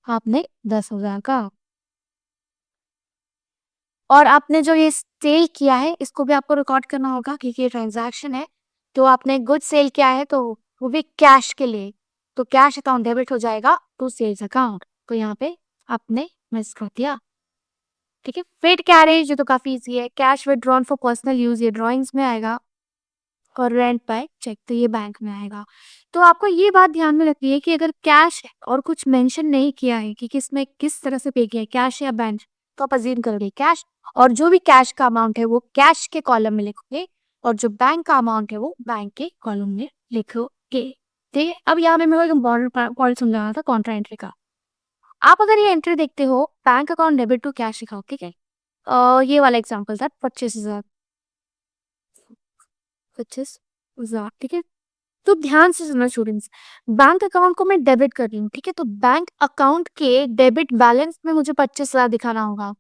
आपने 10,000 का, और आपने जो ये सेल किया है इसको भी आपको रिकॉर्ड करना होगा क्योंकि ये ट्रांजैक्शन है। तो आपने गुड सेल किया है तो वो भी कैश के लिए, तो कैश अकाउंट डेबिट हो जाएगा टू सेल्स अकाउंट, तो यहाँ पे आपने मिस कर दिया, ठीक है। फिर कैरेज, ये तो काफी इजी है, cash withdrawn for personal use, ये ड्राइंग्स में आएगा। और रेंट बाय चेक, तो ये बैंक में आएगा। तो आपको ये बात ध्यान में रखनी है कि अगर कैश है और कुछ मेंशन नहीं किया है कि किसमें किस तरह से पे किया है, कैश या बैंक, तो आप अज्यूम करोगे कैश, और जो भी कैश का अमाउंट है वो कैश के कॉलम में लिखोगे, और जो बैंक का अमाउंट है वो बैंक के कॉलम में लिखोगे। ठीक है, अब यहाँ पे मैं एक इम्पोर्टेंट पॉइंट समझाना था कॉन्ट्रा एंट्री का। आप अगर ये एंट्री देखते हो, bank account debit to cash लिखा हो, ठीक है, ये वाला एग्जाम्पल था 25,000, 25,000, ठीक है। तो ध्यान से सुनना स्टूडेंट्स, बैंक अकाउंट को मैं डेबिट कर रही हूँ, ठीक है, तो बैंक अकाउंट के डेबिट बैलेंस में मुझे 25,000 दिखाना होगा।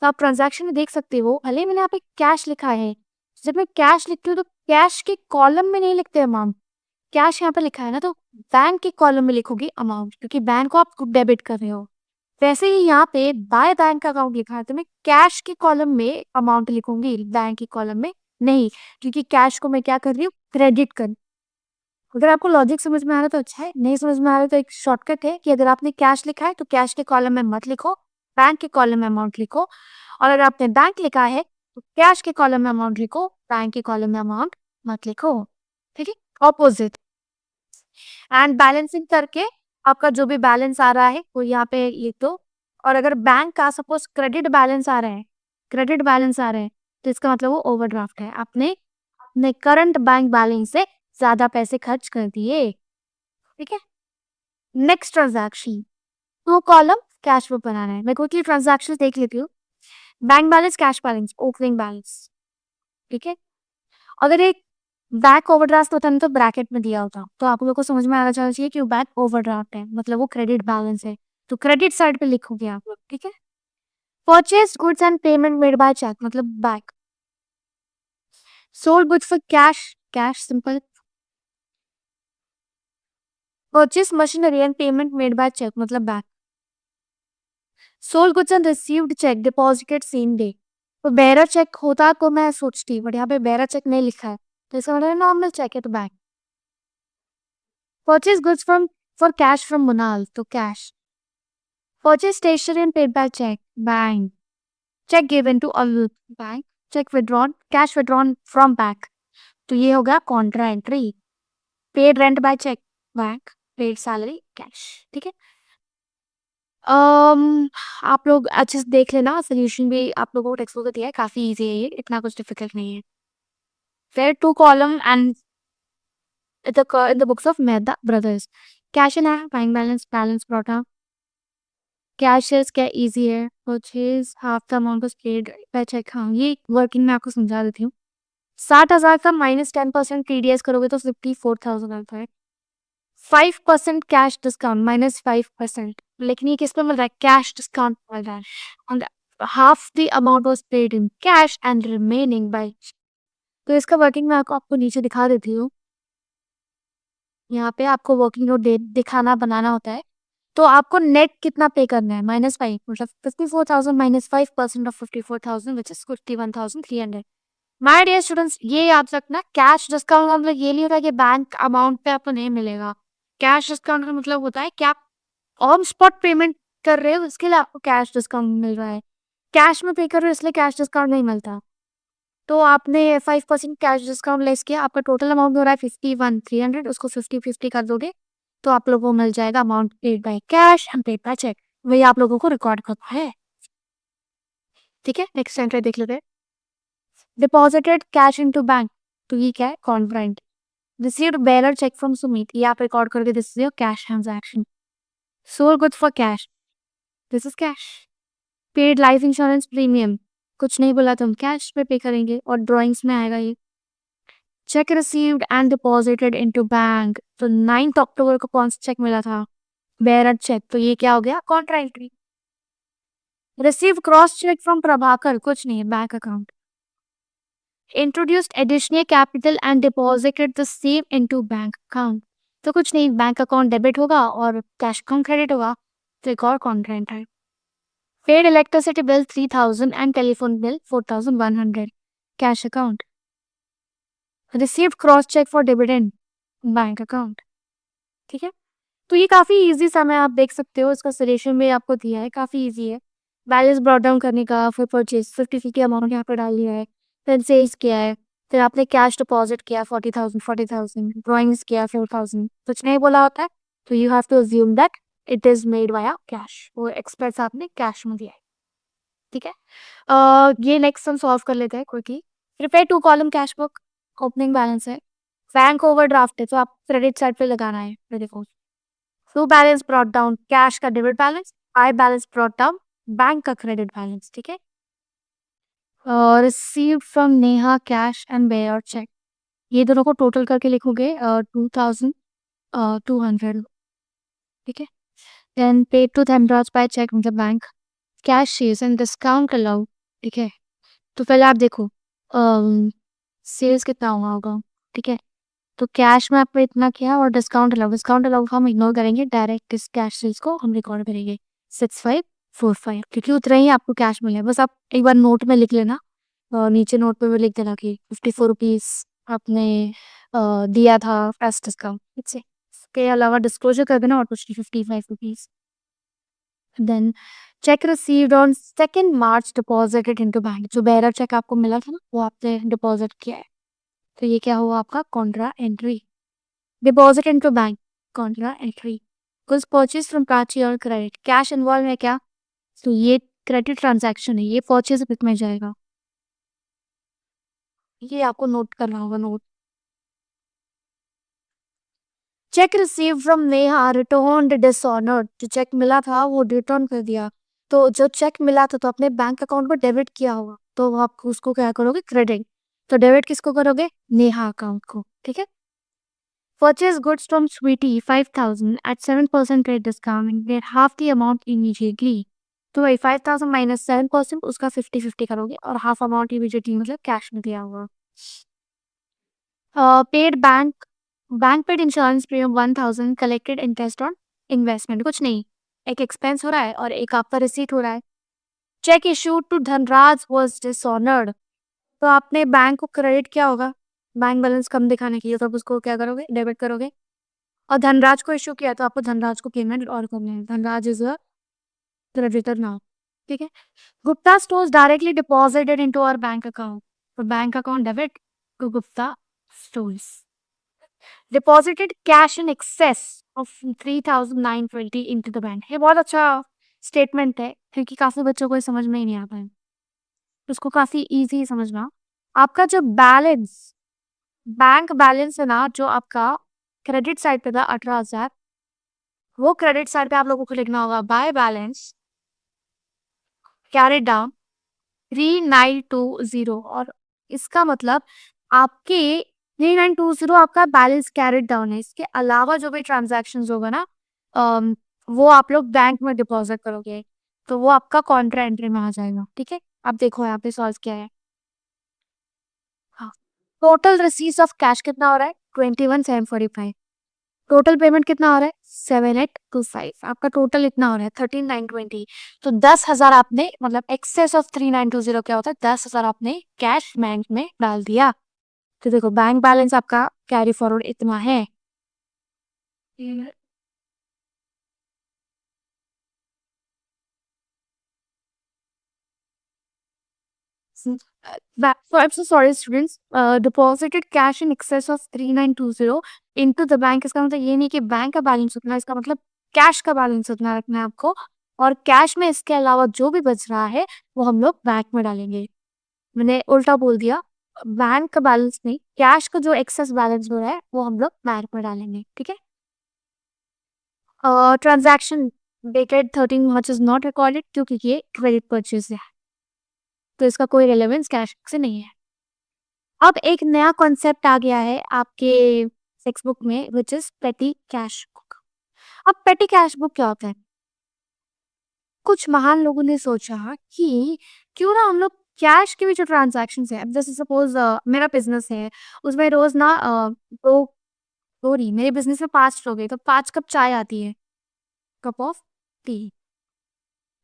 तो आप ट्रांजैक्शन में देख सकते हो, भले ही मैंने यहाँ पे कैश लिखा है, जब मैं कैश लिखती हूँ तो कैश के कॉलम में नहीं लिखते अमाउंट, कैश यहाँ पे लिखा है ना, तो बैंक के कॉलम में लिखोगे अमाउंट, क्योंकि बैंक को आप डेबिट कर रहे हो। वैसे ही यहाँ पे बाय बैंक अकाउंट लिखा है, तो मैं कैश के कॉलम में अमाउंट लिखूंगी, बैंक के कॉलम में नहीं, क्योंकि कैश को मैं क्या कर रही हूँ, क्रेडिट कर। अगर आपको लॉजिक समझ में आ रहा है तो अच्छा है, नहीं समझ में आ रहा है तो एक शॉर्टकट है कि अगर आपने कैश लिखा है तो कैश के कॉलम में मत लिखो, बैंक के कॉलम में अमाउंट लिखो, और अगर आपने बैंक लिखा है तो कैश के कॉलम में अमाउंट लिखो, बैंक के कॉलम में अमाउंट मत लिखो। ठीक है, ऑपोजिट। एंड बैलेंसिंग करके आपका जो भी बैलेंस आ रहा है वो यहाँ पे लिख दो। और अगर बैंक का सपोज क्रेडिट बैलेंस आ रहा है, क्रेडिट बैलेंस आ रहा है, तो इसका मतलब वो ओवरड्राफ्ट है, आपने अपने करंट बैंक बैलेंस से ज्यादा पैसे खर्च कर दिए। ठीक है, next transaction, two column cash flow बनाना है। मैं क्विकली ट्रांजैक्शन देख लेती हूँ। Bank balance, cash balance, opening balance. ठीक है, अगर एक बैक ओवरड्राफ्ट होता है ना तो ब्रैकेट में दिया होता, तो आप लोगों को समझ में आना चाहिए कि वो बैक ओवरड्राफ्ट है, मतलब वो क्रेडिट बैलेंस है, तो क्रेडिट साइड पे लिखोगे आप लोग। ठीक है, purchase goods and payment made by cheque, मतलब bank. Sold goods for cash, cash simple. Purchase machinery and payment made by cheque, मतलब bank. Sold goods and received cheque deposited same day, तो bearer check होता तो मैं सोचती, but यहाँ पे बेरा चेक नहीं लिखा है, तो इसका मतलब नॉर्मल चेक है, तो bank. Purchase goods from for cash from Munal, तो cash. Purchase stationery and paid by check, bank. Check given to all bank. Check withdrawn, cash withdrawn from bank. तो ये हो गया contra entry. Paid rent by cheque, bank. Paid salary, cash. ठीक है, आप लोग अच्छे से देख लेना, सोल्यूशन भी आप लोगों को टेक्स्ट बुक में दिया है, काफी इजी है ये, इतना कुछ डिफिकल्ट नहीं है। फिर two column and in the books of Mehta brothers. Cash in hand, bank balance, balance brought up. कैशर्स क्या इजी है, purchase half the amount was paid by cheque. हाँ, ये वर्किंग में आपको समझा देती हूँ। 60,000 का -10% टीडीएस करोगे तो 54,000 आता है। 5% कैश डिस्काउंट, -5%, लेकिन ये किस पे मिल रहा है, कैश डिस्काउंट मिल रहा है, and half the amount was paid in cash and remaining by. तो इसका वर्किंग में आपको नीचे दिखा देती हूँ। यहाँ पे आपको वर्किंग नोट दिखाना बनाना होता है, तो आपको नेट कितना पे करना है, -5, मतलब 54,000 -5% off 54,000 which is 51,300। My dear students, ये याद रखना, कैश डिस्काउंट का मतलब ये नहीं होता कि बैंक अमाउंट पे आपको नहीं मिलेगा। कैश डिस्काउंट का मतलब होता है कि आप ऑन स्पॉट पेमेंट कर रहे हो, इसके लिए आपको कैश डिस्काउंट मिल रहा है। कैश में पे कर रहे हो इसलिए कैश डिस्काउंट नहीं मिलता। तो आपने 5% कैश डिस्काउंट लेस किया, आपका टोटल अमाउंट हो रहा है 51,300, उसको 50-50 कर दोगे तो आप लोगों को मिल जाएगा amount paid by cash and paid by cheque. वही आप लोगों को रिकॉर्ड करना है। ठीक है, नेक्स्ट एंट्री देख लेते हैं। डिपॉजिटेड कैश इनटू बैंक, तो ये क्या है, कॉन्ट्रेंट। Received bearer cheque from Sumit, ये आप रिकॉर्ड करके this is your cash transaction. Sold goods for cash, this is cash. Paid life insurance premium, कुछ नहीं बोला, तुम कैश पे करेंगे और ड्रॉइंग्स में आएगा ये। Check received and deposited into bank, तो 9 अक्टूबर को कौन सा चेक मिला था, बेरर चेक, तो ये क्या हो गया, contra entry. Receive cross cheque from Prabhakar, कुछ नहीं है, bank account. Introduced additional capital and deposited the same into bank account, तो कुछ नहीं, बैंक अकाउंट डेबिट होगा और कैश अकाउंट क्रेडिट होगा, तो एक और कॉन्ट्रा एंट्री है। Paid electricity bill 3,000 and telephone bill 4,100, cash account. Received cross cheque for dividend, bank account. ठीक है, तो ये काफी इजी सा, मैं आप देख सकते हो, इसका सॉल्यूशन भी आपको दिया है, काफी इजी है। बैलेंस ब्रॉट डाउन करने का, फिर परचेज 50-50 अमाउंट यहाँ पर डाल दिया है, फिर सेल्स किया है, फिर आपने कैश डिपॉजिट किया 40,000 ड्रॉइंग्स किया 4,000, कुछ नहीं बोला होता है, तो you have to assume that it is made via cash, वो एक्सपेंस आपने कैश में दिया है। ठीक है, ये नेक्स्ट हम सॉल्व कर लेते हैं quickly. Prepare 2 column cash book, opening balance है, बैंक ओवरड्राफ्ट है तो आप क्रेडिट साइड पे लगाना है। ये देखो, to balance brought down, cash का debit balance, I balance brought down bank का क्रेडिट बैलेंस। ठीक है, received from Neha cash and bearer cheque, ये दोनों को टोटल करके लिखोगे 2,200। ठीक है, then paid to Dhanraj by cheque मतलब bank, cash shares and discount allowed. ठीक है, तो पहले आप देखो सेल्स कितना हुआ होगा। ठीक है, तो कैश में आपने इतना किया और डिस्काउंट अलाउड हम इग्नोर करेंगे, डायरेक्ट इस कैश सेल्स को हम रिकॉर्ड करेंगे 6545, क्योंकि उतना ही आपको कैश मिला है। बस आप एक बार नोट में लिख लेना, नीचे नोट पे भी लिख देना कि 54 रुपीज आपने दिया था एज डिस्काउंट। इसके अलावा डिस्क्लोजर कर देना और कुछ 55 rupees. Then cheque received on 2 March deposited into bank, जो बेयरर चेक आपको मिला था ना वो आपने डिपॉजिट किया है, तो ये क्या हुआ आपका Contra entry. Deposit into bank, Contra entry. Goods purchase from Prachi और क्रेडिट, कैश इन्वॉल्व है क्या, तो ये क्रेडिट ट्रांजैक्शन है, ये परचेज बिक में जाएगा, ये आपको नोट करना होगा note. Check receive from Neha return dishonoured, जो चेक मिला था वो रिटर्न कर दिया, तो जो चेक मिला था तो अपने बैंक अकाउंट पर डेबिट किया होगा, तो आप उसको क्या करोगे क्रेडिट, तो डेबिट किसको करोगे नेहा अकाउंट को। ठीक है, purchase goods from Sweety 5,000 at 7% credit discount, get half the amount immediately, तो भाई 5,000 माइनस 7% उसका 50-50 करोगे और हाफ अमाउंट इमीडिएटली मतलब कैश में दिया होगा। Paid bank paid insurance premium 1,000, collected interest on investment, कुछ नहीं, एक एक्सपेंस हो रहा है और एक आपका रिसीट हो रहा है। Cheque issued to Dhanraj was dishonoured, तो आपने बैंक को क्रेडिट किया होगा बैंक बैलेंस कम दिखाने के लिए, तो आप उसको क्या करोगे डेबिट करोगे, और धनराज को इशू किया तो आपको धनराज को पेमेंट और करना है, Dhanraj is a creditor now. ठीक है, Gupta stores directly deposited into our bank account, तो bank account debit to Gupta stores. Deposited cash in excess of 3,920 into the bank, ये बहुत अच्छा स्टेटमेंट है क्योंकि काफी बच्चों को ये समझ में ही नहीं आता है, तो उसको काफी इजी समझना। आपका जो बैलेंस बैंक बैलेंस है ना, जो आपका क्रेडिट साइड पे था 18,000, वो क्रेडिट साइड पे आप लोगों को लिखना होगा बाय बैलेंस कैरिड डाउन 3,920, और इसका मतलब आपके 3,920 आपका बैलेंस कैरिड डाउन है, इसके अलावा जो भी ट्रांजैक्शंस होगा ना वो आप लोग बैंक में डिपॉजिट करोगे, तो वो आपका कॉन्ट्रा एंट्री में आ जाएगा। ठीक है, अब देखो यहाँ पे सॉल्व किया है। हाँ, टोटल रिसीट्स ऑफ कैश कितना हो रहा है 21,745, टोटल पेमेंट कितना हो रहा है 7,825, आपका टोटल इतना हो रहा है 13,920, तो 10,000 आपने मतलब एक्सेस ऑफ 3,920 क्या होता है 10,000 आपने कैश बैंक में डाल दिया। तो देखो बैंक बैलेंस आपका कैरी फॉरवर्ड इतना है। So I'm so sorry students, deposited cash in excess of 3,920 into the bank, इसका मतलब ये नहीं कि बैंक का बैलेंस उतना, इसका मतलब कैश का बैलेंस उतना रखना है आपको, और कैश में इसके अलावा जो भी बच रहा है वो हम लोग बैंक में डालेंगे। मैंने उल्टा बोल दिया, बैंक का बैलेंस नहीं, कैश का जो एक्सेस बैलेंस हो रहा है वो हम लोग बैंक में डालेंगे। ठीक है, transaction dated 13 March is not recorded क्योंकि ये क्रेडिट परचेज है, तो इसका कोई रिलेवेंस कैश से नहीं है। अब एक नया कॉन्सेप्ट आ गया है आपके टेक्स्ट बुक में विच इज पेटी कैश बुक। अब पेटी कैश बुक क्या होता है, कुछ महान लोगों ने सोचा कि क्यों ना हम लोग कैश की भी जो ट्रांजैक्शन है, अब जैसे सपोज मेरा बिजनेस है, उसमें रोज ना दो दो नहीं, मेरे बिजनेस में 5 लोग हैं तो 5 कप चाय आती है, कप ऑफ टी,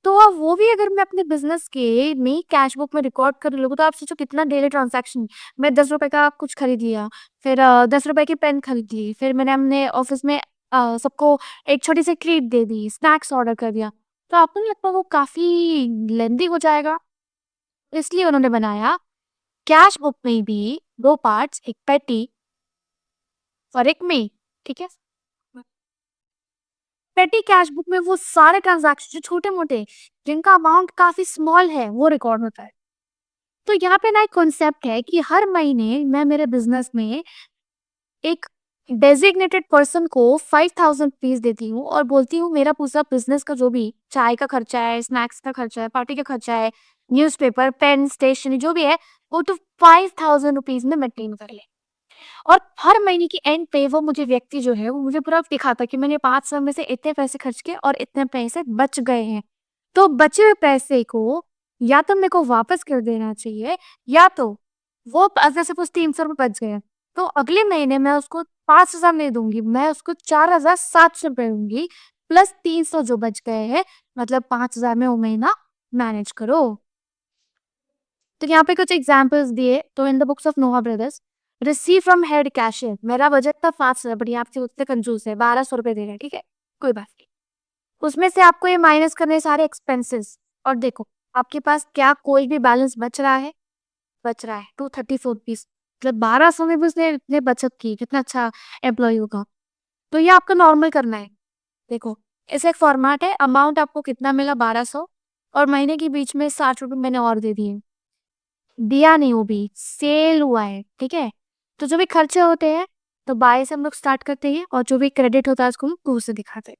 तो अब वो भी अगर मैं अपने बिजनेस के में कैश बुक में रिकॉर्ड कर लूँ तो आप सोचो कितना डेली ट्रांजैक्शन। मैं 10 रुपए का कुछ खरीद लिया, फिर 10 रुपए की पेन खरीद ली, फिर मैंने अपने ऑफिस में सबको एक छोटी सी ट्रीट दे दी, स्नैक्स ऑर्डर कर दिया, तो आपको नहीं लगता वो काफी लेंदी हो जाएगा, इसलिए उन्होंने बनाया कैश बुक में भी 2 पार्ट्स, एक पेटी और एक मेन, ठीक है? पेटी कैश बुक में वो सारे ट्रांज़ैक्शन जो छोटे-मोटे, जिनका अमाउंट काफ़ी स्मॉल है, वो रिकॉर्ड होता है। तो यहाँ पे ना एक कॉन्सेप्ट है कि हर महीने मैं मेरे बिज़नेस में एक डेज़िग्नेटेड पर्सन को 5000 रुपीज़ देती हूँ और बोलती हूँ मेरा पूरा बिज़नेस का जो भी चाय का खर्चा है, स्नैक्स का खर्चा है, पार्टी का खर्चा है, न्यूज़पेपर, पेन, स्टेशनरी जो भी है, वो तू 5000 रुपीज़ में मेंटेन कर ले। और हर महीने की एंड पे वो मुझे व्यक्ति जो है वो मुझे पूरा दिखाता है कि मैंने 5 साल में से इतने पैसे खर्च किए और इतने पैसे बच गए हैं। तो बचे हुए पैसे को या तो मेरे को वापस कर देना चाहिए या तो वो अगर सपोज़ 300 रुपए बच गए, तो अगले महीने मैं उसको 5000 नहीं दूँगी, मैं उसको 4700 रुपए दूँगी प्लस 300 जो बच गए हैं, मतलब 5000 में वो महीना मैनेज करो। तो यहाँ पे कुछ एग्जांपल्स दिए, तो in the books of Noah brothers, receive from head cashier, मेरा बजट था 5000 बट ये आपसे उतने कंजूस है, 1200 रुपए दे रहे हैं, ठीक है? कोई बात नहीं। उसमें से आपको ये माइनस करने सारे एक्सपेंसेस और देखो, आपके पास क्या कोई भी बैलेंस बच रहा है? बच रहा है 234 रुपीज़, मतलब 1200 में भी उसने इतने बचत की, कितना अच्छा एम्प्लॉयी होगा। तो ये आपको नॉर्मल करना है। देखो, ऐसा एक फॉर्मेट है, अमाउंट आपको कितना मिला 1200 और महीने के बीच में 60 रुपए मैंने और दे दिए। दिया नहीं वो भी, सेल हुआ है, ठीक है? तो जो भी खर्चे होते हैं, तो बाय से हम लोग स्टार्ट करते हैं और जो भी क्रेडिट होता है उसको हम टू से दिखाते हैं।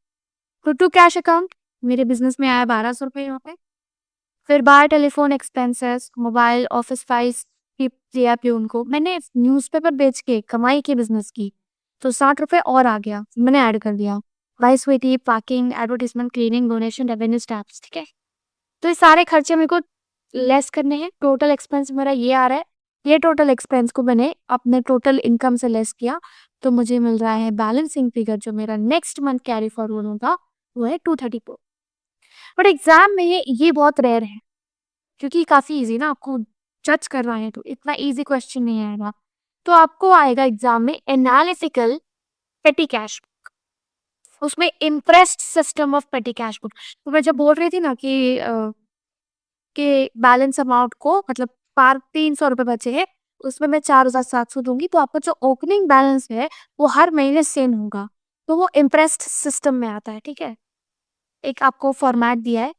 तो टू कैश अकाउंट, मेरे बिज़नेस में आया 1200 रुपए यहाँ पे। फिर bye telephone expenses, mobile, office files tip दिया पियून को। मैंने न्यूज़पेपर बेच के कमाई की बिज़नेस की, तो 60 रुपए और आ गया, मैंने ऐड कर दिया। By Sweety, parking, advertisement, cleaning, donation, revenue stamps, ठीक है? तो ये सारे खर्चे मेरे को लेस करने हैं, टोटल एक्सपेंस मेरा ये आ रहा है। ये टोटल एक्सपेंस को मैंने अपने टोटल इनकम से लेस किया, तो मुझे मिल रहा है बैलेंसिंग फिगर जो मेरा नेक्स्ट मंथ कैरी फॉरवर्ड होगा, वो है 234। बट एग्जाम में ये बहुत रेयर है, क्योंकि काफ़ी ईज़ी ना, आपको जज करना है तो इतना ईज़ी क्वेश्चन नहीं आएगा। तो आपको आएगा एग्जाम में एनालिटिकल पेटी कैश, उसमें इम्प्रेस्ड सिस्टम ऑफ पेटी कैश बुक। तो मैं जब बोल रही थी ना कि बैलेंस अमाउंट को मतलब पार 300 रुपए बचे हैं, उसमें मैं 4700 दूँगी, तो आपका जो ओपनिंग बैलेंस है, वो हर महीने सेम होगा। तो वो इम्प्रेस्ड सिस्टम में आता है, ठीक है? एक आपको फॉर्मेट दिया है,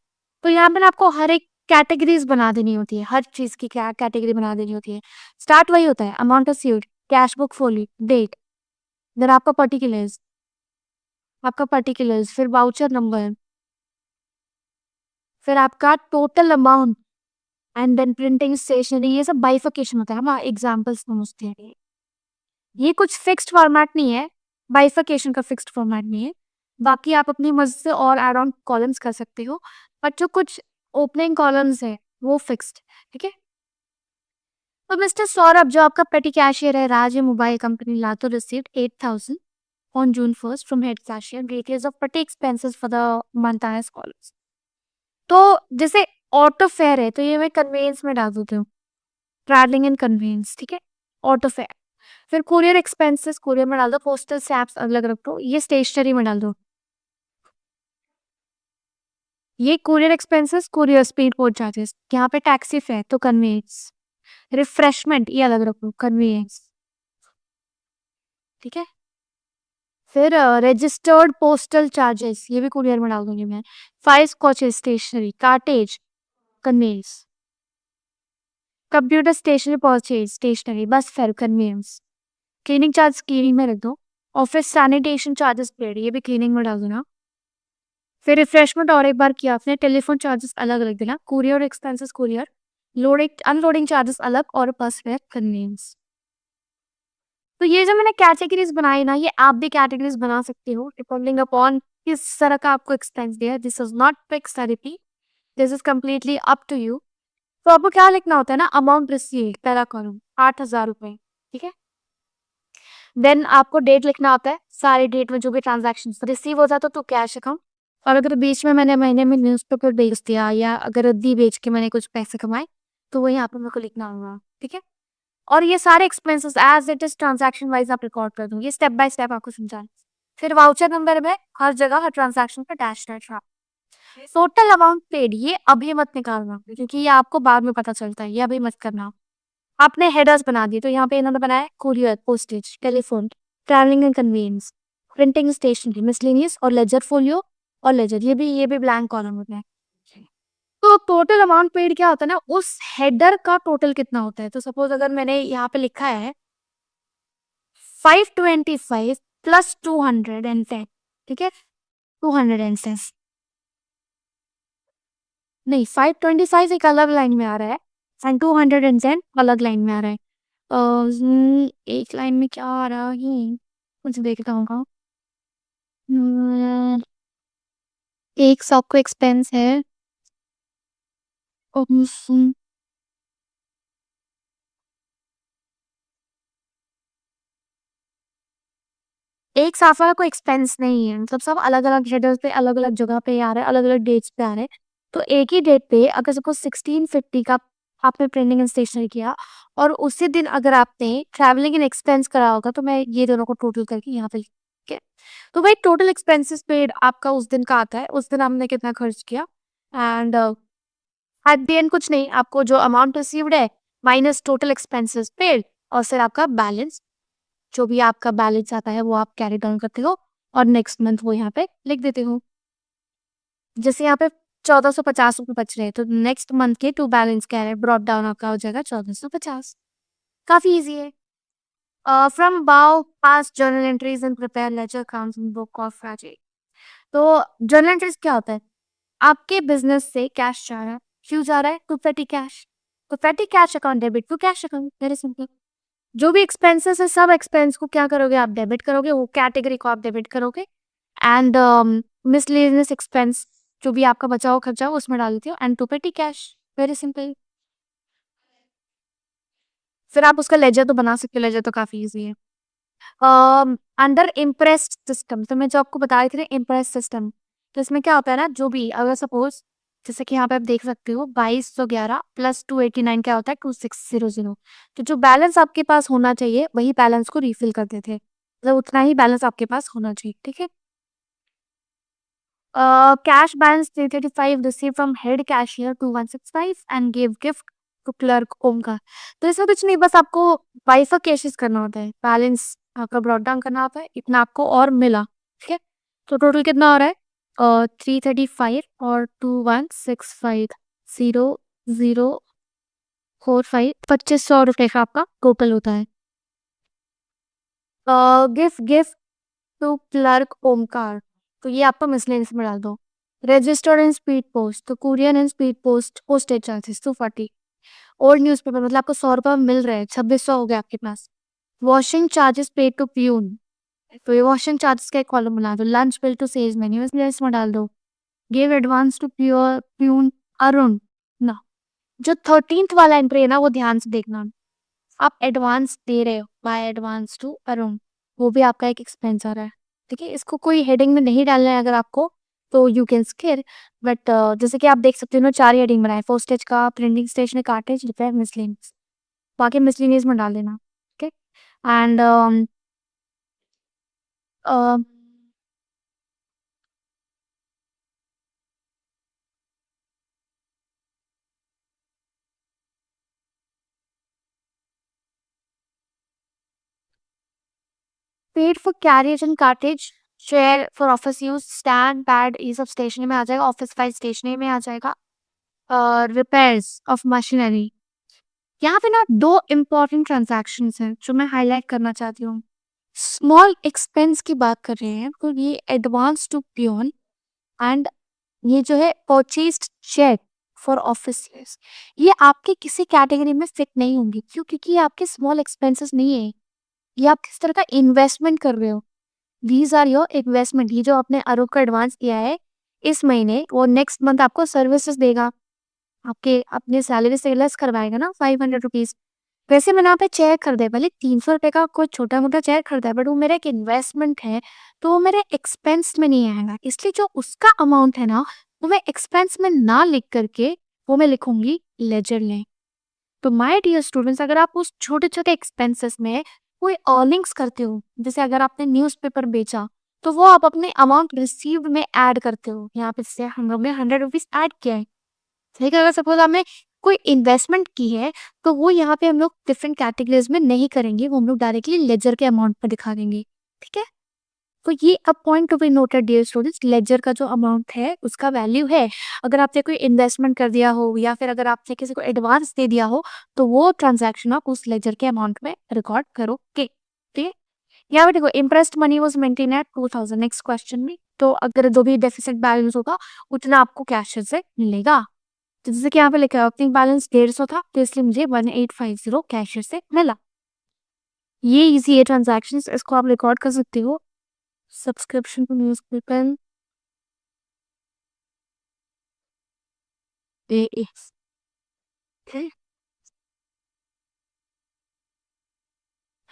तो यहाँ पे ना आपको हर एक कैटेगरीज़ बना देनी होती है, हर चीज़ की क्या कैटेगरी बना देनी होती है। स्टार्ट वही होता है, amount received, cash book fully, date, then आपका पर्टिकुलर्स, फिर वाउचर नंबर, फिर आपका total amount and then printing, stationery, ये सब बाइफरकेशन होता है। हम एग्जांपल्स समझते हैं। ये कुछ फिक्स्ड फॉर्मेट नहीं है, बाइफरकेशन का फिक्स्ड फॉर्मेट नहीं है। बाकी आप अपनी मर्जी से और ऐड ऑन कॉलम्स कर सकते हो, बट जो कुछ ओपनिंग कॉलम्स है वो फिक्स्ड, ठीक है? तो मिस्टर सौरभ जो आपका पेटी कैशियर है, राज्य मोबाइल कंपनी लातो, received 8000 on June 1st from head cashier, details of petty expenses for the month are as follows. तो जैसे ऑटो फेयर है, तो ये मैं कन्वेंस में डाल देती हूँ, ट्रैवलिंग एंड कन्वेंस, ठीक है? Auto fair. फिर कुरियर एक्सपेंसेस कुरियर में डाल दो, पोस्टल स्टैम्प्स अलग रख दो, ये स्टेशनरी में डाल दो। ये courier expenses, courier speed post charges, यहाँ पे टैक्सी फेयर तो कन्वेंस, रिफ्रेशमेंट ये अलग रख दो, कन्वेंस, ठीक है? फिर रजिस्टर्ड पोस्टल चार्जेस, ये भी कुरियर में डाल दूंगी मैं। Files, coaches, stationery, cartage, conveyance, computer stationery purchase, stationery, bus fare, conveyance, cleaning charge cleaning में रख दो। ऑफिस सैनिटेशन चार्जेस पेड, ये भी क्लीनिंग में डाल दो ना। फिर रिफ्रेशमेंट और एक बार किया आपने, टेलीफोन चार्जेस अलग रख देना, courier expenses courier, loading unloading charges अलग और बस फेयर, कन्वेंस। तो ये जो मैंने कैटेगरीज बनाई ना, ये आप भी कैटेगरीज बना सकते हो डिपेंडिंग अपॉन किस तरह का आपको एक्सपेंस दिया है। This is not fix therapy, this is completely up to you. तो आपको क्या लिखना होता है ना, अमाउंट रिसीव पहला कॉलम 8000 रुपए, ठीक है? देन आपको डेट लिखना होता है, सारी डेट में जो भी ट्रांजैक्शन रिसीव हो जाता तो कैश अकाउंट, और अगर बीच में मैंने महीने में न्यूज़पेपर बेच दिया या अगर रद्दी बेच के मैंने कुछ पैसे कमाए, तो वो यहाँ पे मेरे को लिखना होगा, ठीक है? और ये सारे expenses as it is transaction wise आप रिकॉर्ड कर दूंगी, स्टेप बाय स्टेप आपको समझाना। फिर वाउचर नंबर में हर जगह हर ट्रांजैक्शन पे डैश डैश रहा। टोटल अमाउंट पेड ये अभी मत निकालना, क्योंकि ये आपको बाद में पता चलता है, ये अभी मत करना। आपने हेडर्स बना दिए, तो यहाँ पे इन्होंने बनाया courier, postage, telephone, travelling and convenience, printing, stationery, miscellaneous और लेजर फोलियो और लेजर, ये भी ब्लैंक कॉलम होता है। तो टोटल अमाउंट पेड क्या होता है ना, उस हेडर का टोटल कितना होता है। तो सपोज अगर मैंने यहाँ पे लिखा है 525 प्लस 210, ठीक है, 210 नहीं, 525 एक अलग लाइन में आ रहा है एंड 210 अलग लाइन में आ रहा है। एक लाइन में क्या आ रहा है, मुझे देखता होगा। एक सबको एक्सपेंस है, एक साथ वाला कोई एक्सपेंस नहीं है, मतलब सब अलग अलग हेडर्स पे अलग अलग जगह पे आ रहा है, अलग अलग डेट्स पे आ रहे हैं। तो एक ही डेट पे अगर सपोज 1650 का आपने प्रिंटिंग एंड स्टेशनरी किया और उसी दिन अगर आपने ट्रैवलिंग एंड एक्सपेंस करा होगा, तो मैं ये दोनों को टोटल करके यहाँ पे लिख, तो भाई टोटल एक्सपेंसेस पेड आपका उस दिन का आता है, उस दिन आपने कितना खर्च किया एंड एट द एंड कुछ नहीं, आपको जो अमाउंट रिसीव्ड है माइनस टोटल एक्सपेंसेस पेड और फिर आपका बैलेंस, जो भी आपका बैलेंस आता है वो आप कैरी डाउन करते हो और नेक्स्ट मंथ वो यहाँ पे लिख देते हो। जैसे यहाँ पे 1450 रुपये बच रहे हैं, तो नेक्स्ट मंथ के टू बैलेंस क्या है, ब्रॉट डाउन आपका हो जाएगा 1450। काफी इजी है। फ्रॉम बाउ pass journal entries and prepare ledger accounts in book of Raje. तो जर्नल एंट्रीज क्या होता है, आपके बिजनेस से कैश जा रहा है, क्यों जा रहा है, टू पेटी कैश, तो petty cash account debit to cash account, very simple. जो भी एक्सपेंसेस है सब एक्सपेंस को क्या करोगे आप डेबिट करोगे, वो कैटेगरी को आप डेबिट करोगे एंड मिसलेनियस एक्सपेंस जो भी आपका बचा हुआ खर्चा हो उसमें डाल देते हो and to petty cash, very simple. फिर आप उसका लेजर तो बना सकते हो, लेजर तो काफी इजी है। अंडर इम्प्रेस सिस्टम, तो मैं जो आपको बता रही थी ना इम्प्रेस सिस्टम, तो इसमें क्या होता है ना, जो भी अगर सपोज जैसे कि यहाँ पे आप देख सकते हो 2211 प्लस 289 क्या होता है 2600, तो जो बैलेंस आपके पास होना चाहिए वही बैलेंस को रिफिल कर देते हैं, मतलब उतना ही बैलेंस आपके पास होना चाहिए, ठीक है। Cash balance 335 receive from head cashier 2165 and give gift to clerk Omkar. तो इसमें कुछ नहीं, बस आपको बाइफरकेशन करना होता है, बैलेंस आपका ब्रॉट डाउन करना होता है, इतना आपको और मिला, ठीक है। तो टोटल कितना हो रहा है 335 और 2165 0045, 2500 रुपये का आपका टोटल होता है। Gift gift to clerk Omkar, तो ये आपका मिसलेनियस में डाल दो। रजिस्टर्ड एंड स्पीड पोस्ट, तो courier and speed post postage charges 240। Old newspaper मतलब आपको 100 रुपये मिल रहे हैं, 2600 हो गया आपके पास। Washing charges paid to peon, तो ये वॉशिंग चार्जेस का एक कॉलम बना दो। Lunch bill to sales menu इसमें डाल दो। Give advance to pure peon Arun ना, जो 13th वाला एंट्री है ना वो ध्यान से देखना, आप एडवांस दे रहे हो बाय एडवांस टू अरुण, वो भी आपका एक एक्सपेंस आ रहा है, ठीक है। इसको कोई हेडिंग में नहीं डालना है अगर आपको, तो यू कैन स्किप, बट जैसे कि आप देख सकते हो ना 4 हेडिंग बनाए, पोस्टेज का, printing stationery, cartage, repair, miscellaneous, बाकी मिसलेनियस में डाल देना, ठीक है। And paid for carriage and cartage, chair for office use, stand pad ये सब स्टेशनरी में आ जाएगा, ऑफिस फाइल स्टेशनरी में आ जाएगा। रिपेयर्स ऑफ मशीनरी, यहाँ पे ना दो इम्पोर्टेंट ट्रांजैक्शंस हैं जो मैं हाईलाइट करना चाहती हूँ। स्मॉल एक्सपेंस की बात कर रहे हैं, तो ये एडवांस टू प्यून एंड ये जो है purchased cheque for office use, ये आपके किसी कैटेगरी में फिट नहीं होंगी, क्यों, क्योंकि ये आपके स्मॉल एक्सपेंसेस नहीं है, ये आप किस तरह का इन्वेस्टमेंट कर रहे हो, दीज आर योर इन्वेस्टमेंट। ये जो आपने अरूप का एडवांस किया है इस महीने, वो नेक्स्ट मंथ आपको सर्विसेज देगा, आपके अपने सैलरी से लेस करवाएगा ना 500 रुपीज। वैसे मैंने यहाँ पे चेयर खरीदा है, भले 300 रुपये का कोई छोटा मोटा चेयर खरीदा है, बट वो मेरा एक इन्वेस्टमेंट है, तो वो मेरे एक्सपेंस में नहीं आएगा, इसलिए जो उसका अमाउंट है ना वो मैं एक्सपेंस में ना लिख करके वो मैं लिखूंगी लेजर में। तो माय डियर स्टूडेंट्स, अगर आप उस छोटे छोटे एक्सपेंसेस में कोई अर्निंग्स करते हो, जैसे अगर आपने न्यूज़पेपर बेचा तो वो आप अपने अमाउंट रिसीव्ड में ऐड करते हो, यहाँ पे जैसे हम लोग ने 100 रुपीज ऐड किया है, ठीक है। अगर सपोज आपने कोई इन्वेस्टमेंट की है, तो वो यहाँ पे हम लोग डिफरेंट कैटेगरीज में नहीं करेंगे, वो हम लोग डायरेक्टली लेजर के अमाउंट पर दिखा देंगे। ठीक है? तो ये a point to be noted dear students, ledger का जो अमाउंट है उसका वैल्यू है। अगर आपने कोई इन्वेस्टमेंट कर दिया हो या फिर अगर आपने किसी को एडवांस दे दिया हो, तो वो ट्रांजैक्शन आप उस लेजर के अमाउंट में रिकॉर्ड करोगे। ठीक है? यहाँ पे देखो, interest money was maintain at 2000। Next question में तो अगर जो भी डेफिसिट बैलेंस होगा उतना आपको कैश से मिलेगा। तो जैसे कि यहाँ पे लिखा है ओपनिंग बैलेंस 150 था, तो इसलिए मुझे 1850 कैश से मिला। ये इजी है ट्रांजैक्शन, इसको आप रिकॉर्ड कर सकते हो। सब्सक्रिप्शन टू न्यूज़पेपर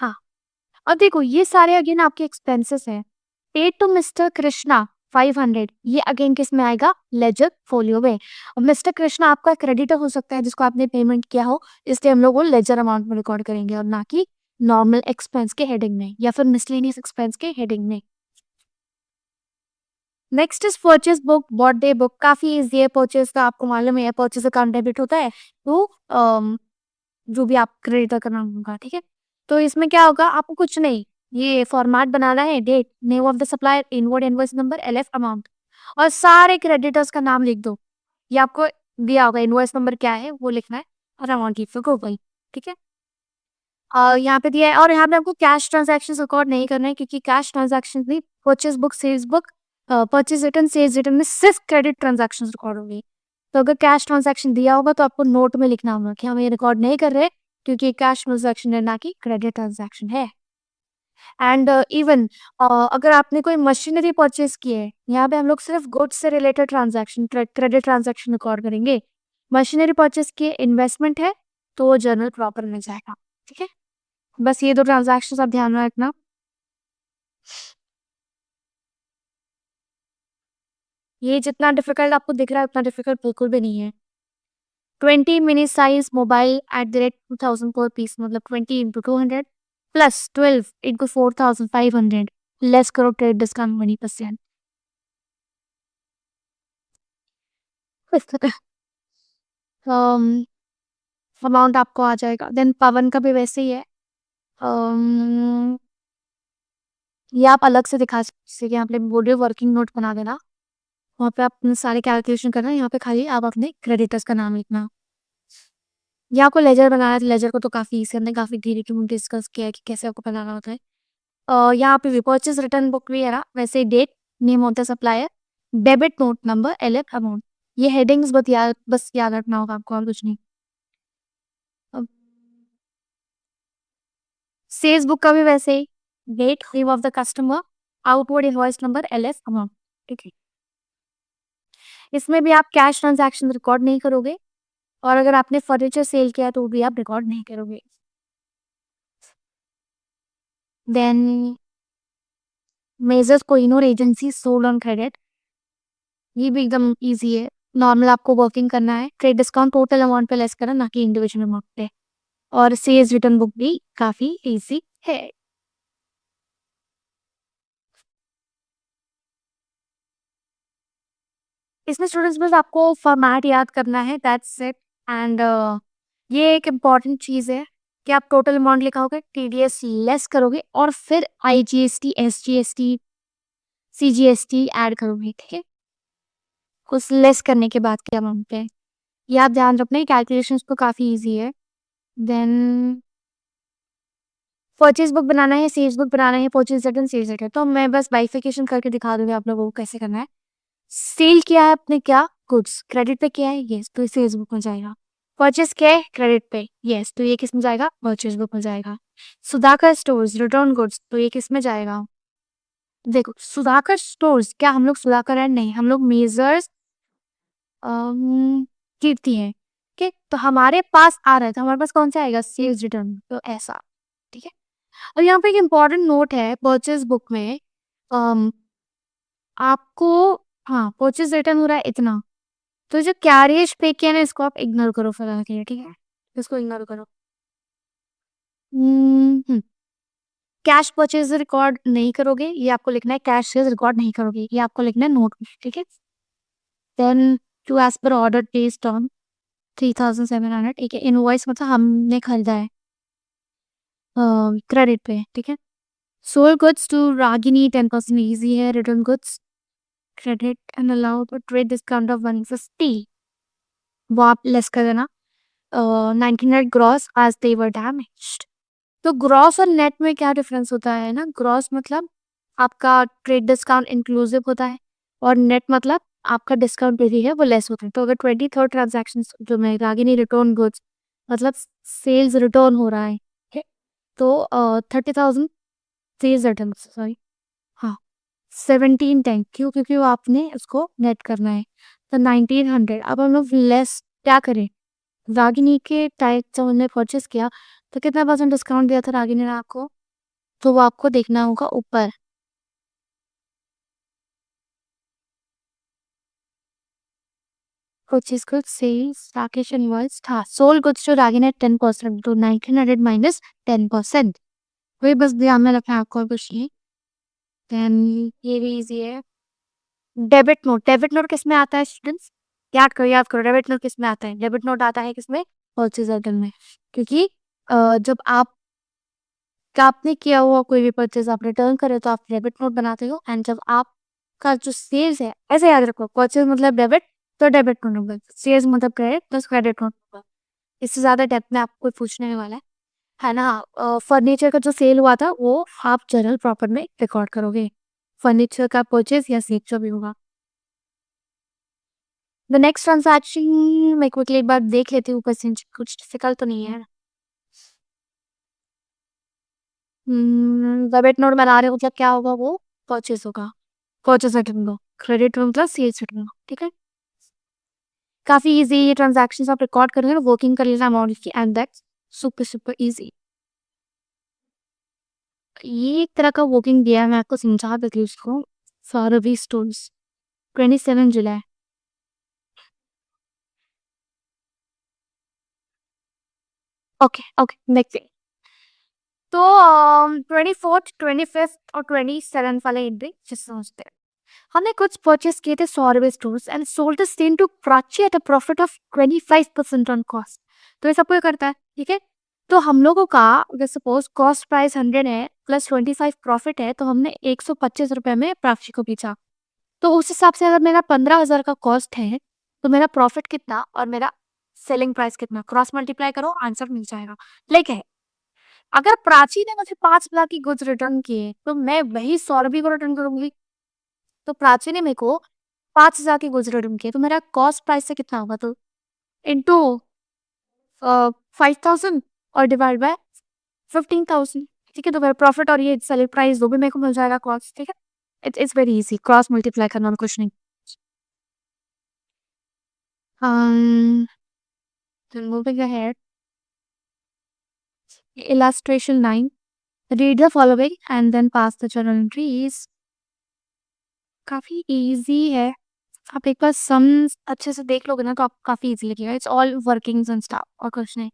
हाँ, और देखो ये सारे अगेन आपके एक्सपेंसेस हैं। पेड टू मिस्टर कृष्णा 500, ये अगेन किस में आएगा? लेजर फोलियो में। और मिस्टर कृष्णा आपका क्रेडिटर हो सकता है जिसको आपने पेमेंट किया हो, इसलिए हम लोग वो लेजर अमाउंट में रिकॉर्ड करेंगे और ना कि नॉर्मल एक्सपेंस के हेडिंग में या फिर मिसलेनियस एक्सपेंस के हेडिंग में। Next is purchase book, birthday book. काफी इजी है, परचेज का आपको मालूम है, परचेज अकाउंट डेबिट होता है, तो जो भी आप क्रेडिटर करना होगा। ठीक है? तो इसमें क्या होगा, आपको कुछ नहीं, ये फॉर्मेट बनाना है, date, name of the supplier, invoice, invoice number, LF, amount, और सारे क्रेडिटर्स का नाम लिख दो। ये आपको दिया होगा, इनवॉइस नंबर क्या है वो लिखना है और अमाउंट की फिर गई। ठीक है? यहाँ पे दिया है, और यहाँ पे आपको कैश ट्रांजैक्शन रिकॉर्ड नहीं करना है, क्योंकि कैश ट्रांजैक्शन नहीं, purchase book, sales book, purchase return, sales return में सिर्फ क्रेडिट ट्रांजैक्शन रिकॉर्ड होंगे। तो अगर कैश ट्रांजैक्शन दिया होगा तो आपको नोट में लिखना होगा कि हम ये रिकॉर्ड नहीं कर रहे, क्योंकि कैश ट्रांजैक्शन है ना कि क्रेडिट ट्रांजैक्शन है। एंड इवन अगर आपने कोई मशीनरी परचेज की है, यहाँ पे हम लोग सिर्फ गुड्स से related transaction, credit transaction record करेंगे। मशीनरी परचेज की इन्वेस्टमेंट है तो वो जर्नल प्रॉपर में जाएगा। ठीक है? बस ये दो ट्रांजैक्शन आप ध्यान में रखना। ये जितना डिफिकल्ट आपको दिख रहा है उतना डिफिकल्ट बिल्कुल भी नहीं है। 20 mini size mobile at the rate 2000 पर पीस, मतलब 20 इंटू 200 प्लस 12 इंटू 4500, लेस करो ट्रेड डिस्काउंट 20%। अमाउंट आपको आ जाएगा। देन पवन का भी वैसे ही है। ये आप अलग से दिखा सकते, जैसे कि आप बोल रहे हो वर्किंग नोट बना देना, वहाँ पे आप अपने सारे कैलकुलेशन करना, यहाँ पे खाली आप अपने क्रेडिटर्स का नाम लिखना। ये आपको लेजर बनाना है, लेजर को तो काफी इजी, हमने काफी धीरे की डिस्कस किया है कि कैसे आपको बनाना होता है। यहाँ पे परचेज रिटर्न बुक भी है ना, वैसे date, name of the supplier, debit note number, LF, amount. ये हेडिंग्स बस याद रखना होगा आपको, और कुछ नहीं। सेल्स बुक का भी वैसे ही, date, name of the customer, outward invoice number, LF, amount. ठीक है? इसमें भी आप कैश ट्रांजैक्शन रिकॉर्ड नहीं करोगे, और अगर आपने फर्नीचर सेल किया तो भी आप रिकॉर्ड नहीं करोगे। Then Messrs Kohinoor agency sold on credit, ये भी एकदम इजी है। नॉर्मल आपको वर्किंग करना है, ट्रेड डिस्काउंट टोटल अमाउंट पे लेस करना, ना कि इंडिविजुअल अमाउंट पे। और सेल्स रिटर्न बुक भी काफी इजी है। इसमें स्टूडेंट्स बस आपको फॉर्मेट याद करना है, दैट्स इट। एंड ये एक इम्पॉर्टेंट चीज है कि आप टोटल अमाउंट लिखाओगे, टीडीएस लेस करोगे, और फिर आईजीएसटी, एसजीएसटी, सीजीएसटी ऐड करोगे। ठीक है? कुछ लेस करने के बाद के अमाउंट पे, ये आप ध्यान रखना, कैलकुलेशंस तो काफी इजी है। देन परचेज बुक बनाना है, सेल्स बुक बनाना है, परचेज रिटर्न, सेल्स रिटर्न, तो मैं बस बाइफिकेशन करके दिखा दूंगी आप लोगों को कैसे करना है। सेल किया है आपने, क्या गुड्स क्रेडिट पे किया है, यस, तो ये सेल्स बुक में जाएगा। परचेज किया है क्रेडिट पे, यस, तो ये किस में जाएगा? परचेज बुक में जाएगा। सुधाकर स्टोर्स रिटर्न गुड्स, तो ये किस में जाएगा? देखो, सुधाकर स्टोर्स, क्या हम लोग सुधाकर है? नहीं, हम लोग मेजर्स कीर्ति है। ठीक, तो हमारे पास आ रहा है, तो हमारे पास कौन सा आएगा? सेल्स रिटर्न, तो ऐसा। ठीक है? और यहाँ पे एक इम्पॉर्टेंट नोट है परचेज बुक में, अम, आपको, हाँ, परचेज रिटर्न हो रहा है इतना, तो जो कैरियज पे किया ना, इसको आप इग्नोर करो फिलहाल के लिए। ठीक है? इसको इग्नोर करो। कैश परचेज रिकॉर्ड नहीं करोगे, ये आपको लिखना है, कैश सेल्स रिकॉर्ड नहीं करोगे, ये आपको लिखना है नोट में। ठीक है? Then two as per order based on 3700, ठीक है। इनवॉइस मतलब हमने खरीदा है क्रेडिट पे, ठीक है। Sold goods to Ragini 10% easy है। Return goods credit and allowed trade discount of 150, वो आप लेस कर देना। 1900 gross as they were damaged. तो ग्रॉस और नेट में क्या डिफरेंस होता है ना, ग्रॉस मतलब आपका ट्रेड डिस्काउंट इंक्लूसिव होता है और नेट मतलब आपका डिस्काउंट जो भी है वो लेस होता है। तो अगर 23rd ट्रांजैक्शन जो मैं रागिनी रिटर्न गुड्स मतलब सेल्स रिटर्न हो रहा है, ठीक है, तो 30,000 सेल्स रिटर्न, सॉरी, हाँ, 1710, क्यों, क्योंकि वो आपने उसको नेट करना है। तो 1900 अब हम लोग लेस क्या करें, रागिनी के टाइप जब हमने परचेस किया तो कितना परसेंट डिस्काउंट दिया था रागिनी ने आपको, तो वो आपको देखना होगा ऊपर। Purchase goods sales Rakesh invoice, हाँ, sold goods to Ragini at 10%, तो 1900 माइनस 10%, वही बस ध्यान में रखना है आपको, और कुछ नहीं। देन ये भी इजी है। डेबिट नोट, डेबिट नोट किस में आता है स्टूडेंट्स, याद करो याद करो, डेबिट नोट किस में आता है, डेबिट नोट आता है किसमें, परचेज ऑर्डर में। क्योंकि जब आपने किया हुआ कोई भी परचेज आप रिटर्न करे तो आप डेबिट नोट बनाते हो, एंड जब आपका जो सेल्स है, ऐसे याद रखो, परचेज मतलब डेबिट, तो डेबिट नोट होगा, सेल्स मतलब क्रेडिट, तो क्रेडिट नोट होगा। इससे ज्यादा डेप्थ में आपको पूछने में वाला है ना। फर्नीचर का जो सेल हुआ था वो आप जनरल प्रॉपर में रिकॉर्ड करोगे, फर्नीचर का परचेज या सेल जो भी होगा। द नेक्स्ट ट्रांजैक्शन मैं क्विकली एक बार देख लेती हूँ, कुछ डिफिकल्ट तो नहीं है। डेबिट नोट बना रहे हो मतलब क्या होगा, वो परचेज होगा, परचेज रिटर्न दो, क्रेडिट मतलब सेल्स रिटर्न, ठीक है। काफी इजी ये ट्रांजैक्शंस आप रिकॉर्ड कर लेना, वर्किंग कर लेना अमाउंट की, and that's super super easy. ये एक तरह का वर्किंग दिया है, मैं आपको समझा देती हूँ उसको। फॉरवी स्टोर्स 27 जुलाई, ओके ओके नेक्स्ट। तो 24th 25th और 27th वाले एंट्री जैसे समझते हैं। हमने कुछ परचेस किए थे Saurabh stores and sold the same to Prachi at a profit of 25% on cost. तो ये सब कोई करता है, ठीक है। तो हम लोगों का अगर सपोज कॉस्ट प्राइस 100 है प्लस 25 प्रॉफिट है, तो हमने 125 रुपए में प्राची को बेचा। तो उस हिसाब से अगर मेरा 15,000 का कॉस्ट है तो मेरा प्रॉफिट कितना और मेरा सेलिंग प्राइस कितना, क्रॉस मल्टीप्लाई करो, आंसर मिल जाएगा। लेकिन अगर प्राची ने मुझे 5 लाख की गुड्स रिटर्न किए तो मैं वही सौरभी को रिटर्न करूंगी। तो प्राची ने मेरे को 5,000 की गुड्स रिटर्न किए, तो मेरा कॉस्ट प्राइस से कितना होगा, तो इंटू 5,000 और डिवाइड बाय 15,000, ठीक है। तो मेरा प्रॉफिट और ये सेलिंग प्राइस दो भी मेरे को मिल जाएगा कॉस्ट, ठीक है। It's very easy, cross multiply करना में कुछ नहीं। Then moving ahead, illustration 9. Read the following and then pass the journal entries. काफी इजी है, आप एक बार सम्स अच्छे से देख लोगे ना तो आपको काफी इजी लगेगा। It's all workings and stuff और कुछ नहीं।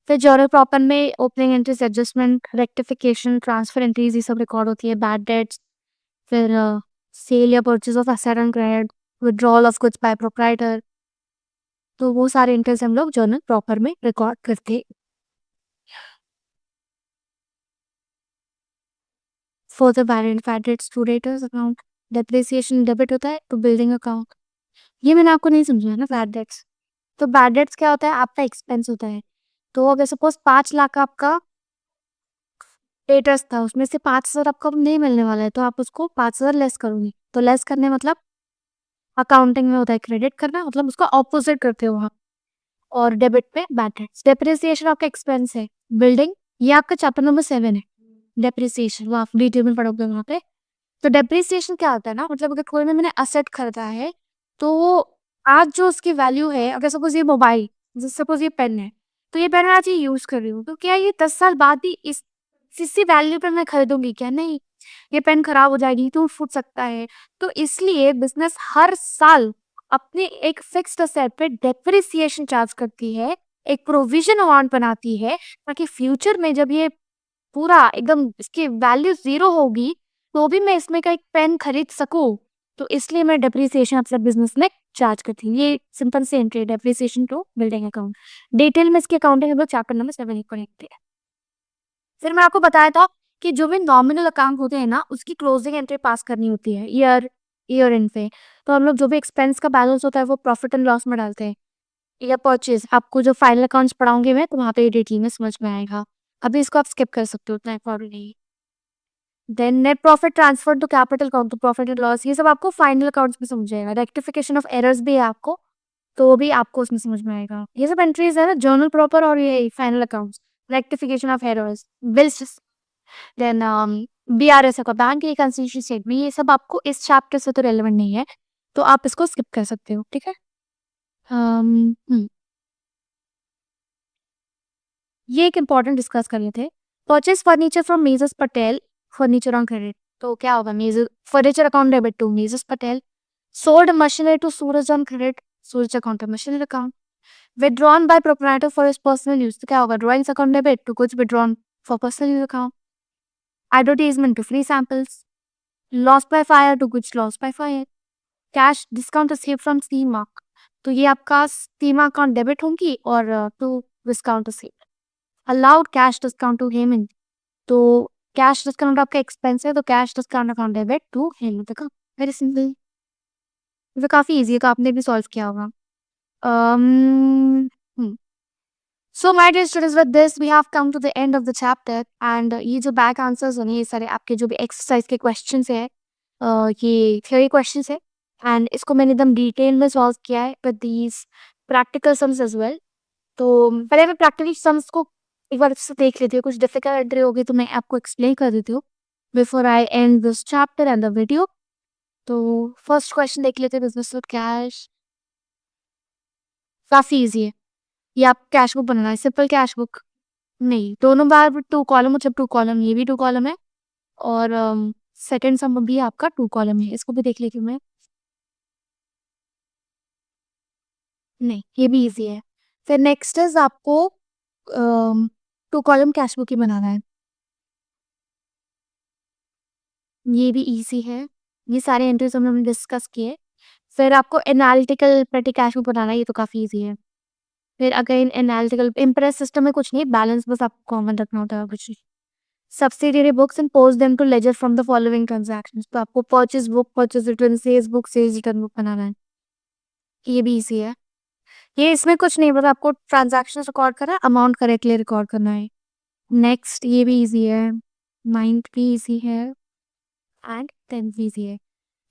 फिर जर्नल प्रॉपर में opening entries, adjustment, rectification, transfer entries, ये सब रिकॉर्ड होती है। बैड डेट्स, फिर सेल या purchase of asset and credit, withdrawal of goods by proprietor, तो वो सारे एंट्रीज हम लोग जर्नल प्रॉपर में रिकॉर्ड करते। For the balance debts to debtors account, depreciation debit होता है तो बिल्डिंग अकाउंट, ये मैंने आपको नहीं समझाया ना बैड डेट्स। तो बैड डेट्स क्या होता है, आपका एक्सपेंस होता है। तो अगर सपोज 5 लाख का आपका डेटर्स था, उसमें से 5,000 आपको नहीं मिलने वाला है, तो आप उसको 5,000 लेस करोगे। तो लेस करने मतलब अकाउंटिंग में होता है क्रेडिट करना, मतलब उसका ऑपोजिट करते हो आप। और डेबिट पे बैड डेट्स। डेप्रिसिएशन आपका एक्सपेंस है, बिल्डिंग, ये आपका चैप्टर नंबर 7 है, डेप्रिसिएशन, वो आप डिटेल में पढ़ोगे वहां पे। तो डेप्रिसिएशन क्या होता है ना, मतलब अगर कोई में मैंने असेट खरीदा है तो आज जो उसकी वैल्यू है, अगर सपोज ये मोबाइल, सपोज ये पेन है, तो ये पेन मैं आज ये यूज कर रही हूँ, तो क्या ये 10 साल बाद भी इसी वैल्यू पर मैं खरीदूंगी क्या, नहीं। ये पेन खराब हो जाएगी, टूट फूट सकता है। तो इसलिए बिजनेस हर साल अपने एक फिक्स्ड असेट पे डेप्रिसिएशन चार्ज करती है, एक प्रोविजन अमाउंट बनाती है, ताकि फ्यूचर में जब ये पूरा एकदम इसकी वैल्यू 0 होगी तो भी मैं इसमें का एक पेन खरीद सकूं। तो इसलिए मैं डेप्रिसिएशन अपने बिजनेस में चार्ज करती हूँ। ये सिंपल सी एंट्री है, depreciation to building account. Detail में इसकी अकाउंटिंग हम लोग चैप्टर नंबर 7 को देखते हैं। फिर मैं आपको बताया था कि जो भी नॉमिनल अकाउंट होते हैं ना, उसकी क्लोजिंग एंट्री पास करनी होती है ईयर एंड पे। तो हम लोग जो भी एक्सपेंस का बैलेंस होता है वो प्रॉफिट एंड लॉस में डालते हैं, या परचेज। आपको जो फाइनल अकाउंट्स पढ़ाऊंगी मैं, तो वहाँ पे डिटेल में समझ में आएगा। अभी इसको आप स्किप कर सकते हो, उतना इम्पोर्टेंट नहीं। Then net profit transfer to capital account, तो प्रॉफिट एंड लॉस, ये सब आपको फाइनल अकाउंट्स में समझ आएगा। रेक्टिफिकेशन ऑफ एरर्स भी है आपको, तो वो भी आपको उसमें समझ में आएगा। ये सब एंट्रीज है ना, जर्नल प्रॉपर और ये final accounts, rectification of errors, bills, then BRS का बैंक रिकंसिलिएशन स्टेटमेंट, ये सब आपको इस चैप्टर से तो रेलेवेंट नहीं है, तो आप इसको स्किप कर सकते हो, ठीक है। ये एक इम्पॉर्टेंट डिस्कस कर रहे थे। Purchase furniture from messrs Patel, furniture on credit, तो क्या होगा, major furniture account debit to messrs Patel. Sold machinery to Suraj on credit, Suraj account machinery account. Withdrawn by proprietor for his personal use, तो क्या होगा, drawings account debit to goods withdrawn for personal use account. Advertisement to free samples, loss by fire to goods loss by fire. Cash discount receive from सीमार्क, तो ये आपका Seema account debit होंगी, और to discount receive. Allowed cash discount to Hemant, तो cash discount आपका expense है, तो cash discount account debit to Hemant account. Very simple, ये काफी इजी है, तो आपने भी सॉल्व किया होगा। So my dear students, with this we have come to the end of the chapter. And ये जो बैक आंसर्स हैं, ये सारे आपके जो भी एक्सरसाइज के क्वेश्चंस है, ये थ्योरी क्वेश्चंस है, एंड इसको मैंने एकदम डिटेल में सॉल्व किया है with these practical sums as well. तो पहले मैं प्रैक्टिकल सम्स को एक बार से देख लेती हूँ, कुछ डिफिकल्ट एंट्री होगी तो मैं आपको एक्सप्लेन कर देती हूँ before I and this chapter and the video. तो फर्स्ट क्वेश्चन देख लेते हैं, बिजनेस विद कैश। काफी इजी है, ये आप कैश बुक बनाना है, सिंपल कैश बुक। नहीं, दोनों बार 2 कॉलम, मतलब 2 कॉलम, ये भी 2 कॉलम है, और सेकंड सम भी आपका 2 कॉलम है, इसको भी देख लेती हूँ मैं। नहीं, ये भी इजी है। फिर नेक्स्ट इज आपको 2 कॉलम कैश बुक ही बनाना है, ये भी इजी है। ये सारे एंट्रीज हमने डिस्कस किए। फिर आपको एनालिटिकल पेटी कैश बुक बनाना है, ये तो काफी इजी है। फिर अगेन एनालिटिकल इम्प्रेस सिस्टम में कुछ नहीं, बैलेंस बस आपको कॉमन रखना होता है, कुछ नहीं। Subsidiary books and post them to ledger from the following transactions, तो आपको purchase book, purchase return, sales return book बनाना है, ये भी इजी है। ये इसमें कुछ नहीं, बस आपको ट्रांजैक्शन रिकॉर्ड करना है, अमाउंट करेक्टली रिकॉर्ड करना है। नेक्स्ट ये भी इजी है, 9th भी इजी है, एंड 10th भी इजी है।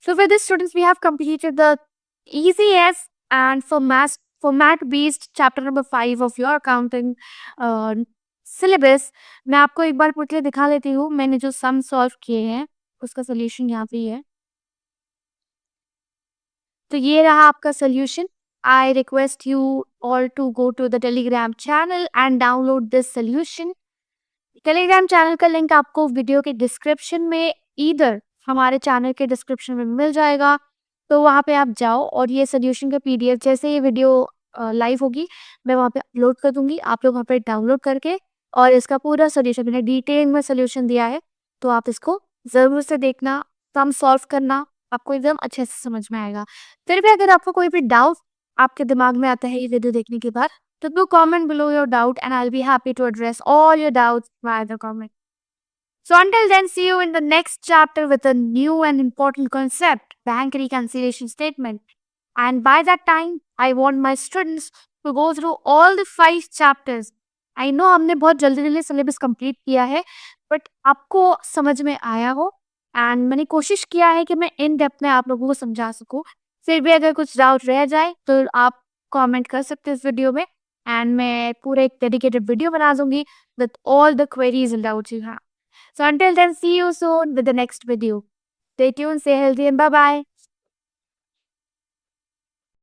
So with this, students, we have completed the ECS and format-based chapter number 5 of your accounting syllabus. मैं आपको एक बार quickly दिखा लेती हूँ, मैंने जो sum solve किए हैं उसका solution यहाँ पे ही है। तो ये रहा आपका solution. I request you all to go to the Telegram channel and download this solution. Telegram channel का लिंक आपको वीडियो के डिस्क्रिप्शन में, इधर हमारे चैनल के डिस्क्रिप्शन में मिल जाएगा, तो वहाँ पे आप जाओ और ये सोल्यूशन का पीडीएफ जैसे ये वीडियो लाइव होगी मैं वहाँ पे अपलोड कर दूंगी, आप लोग वहाँ पे डाउनलोड करके, और इसका पूरा सोल्यूशन मैंने डिटेल में सोल्यूशन दिया है, तो आप इसको ज़रूर से देखना, सम सॉल्व करना, आपको एकदम अच्छे से समझ में आएगा। फिर भी अगर आपको कोई भी डाउट आपके दिमाग में आता है ये वीडियो देखने के बाद, तो do comment below your doubt and I'll be happy to address all your doubts via the comment. So until then, see you in the next chapter with a new and important concept, bank reconciliation statement. And by that time, I want my students to go through all the 5 chapters. I know हमने बहुत जल्दी syllabus complete किया है, but आपको समझ में आया हो, एंड मैंने कोशिश किया है कि मैं इन डेप्थ में आप लोगों को समझा सकूं। फिर भी अगर कुछ डाउट रह जाए तो आप कमेंट कर सकते हैं इस वीडियो में, एंड मैं पूरा एक डेडिकेटेड वीडियो बना दूंगी with all the queries and doubts you have. So until then, see you soon with the next video. Stay tuned, stay healthy, and bye bye.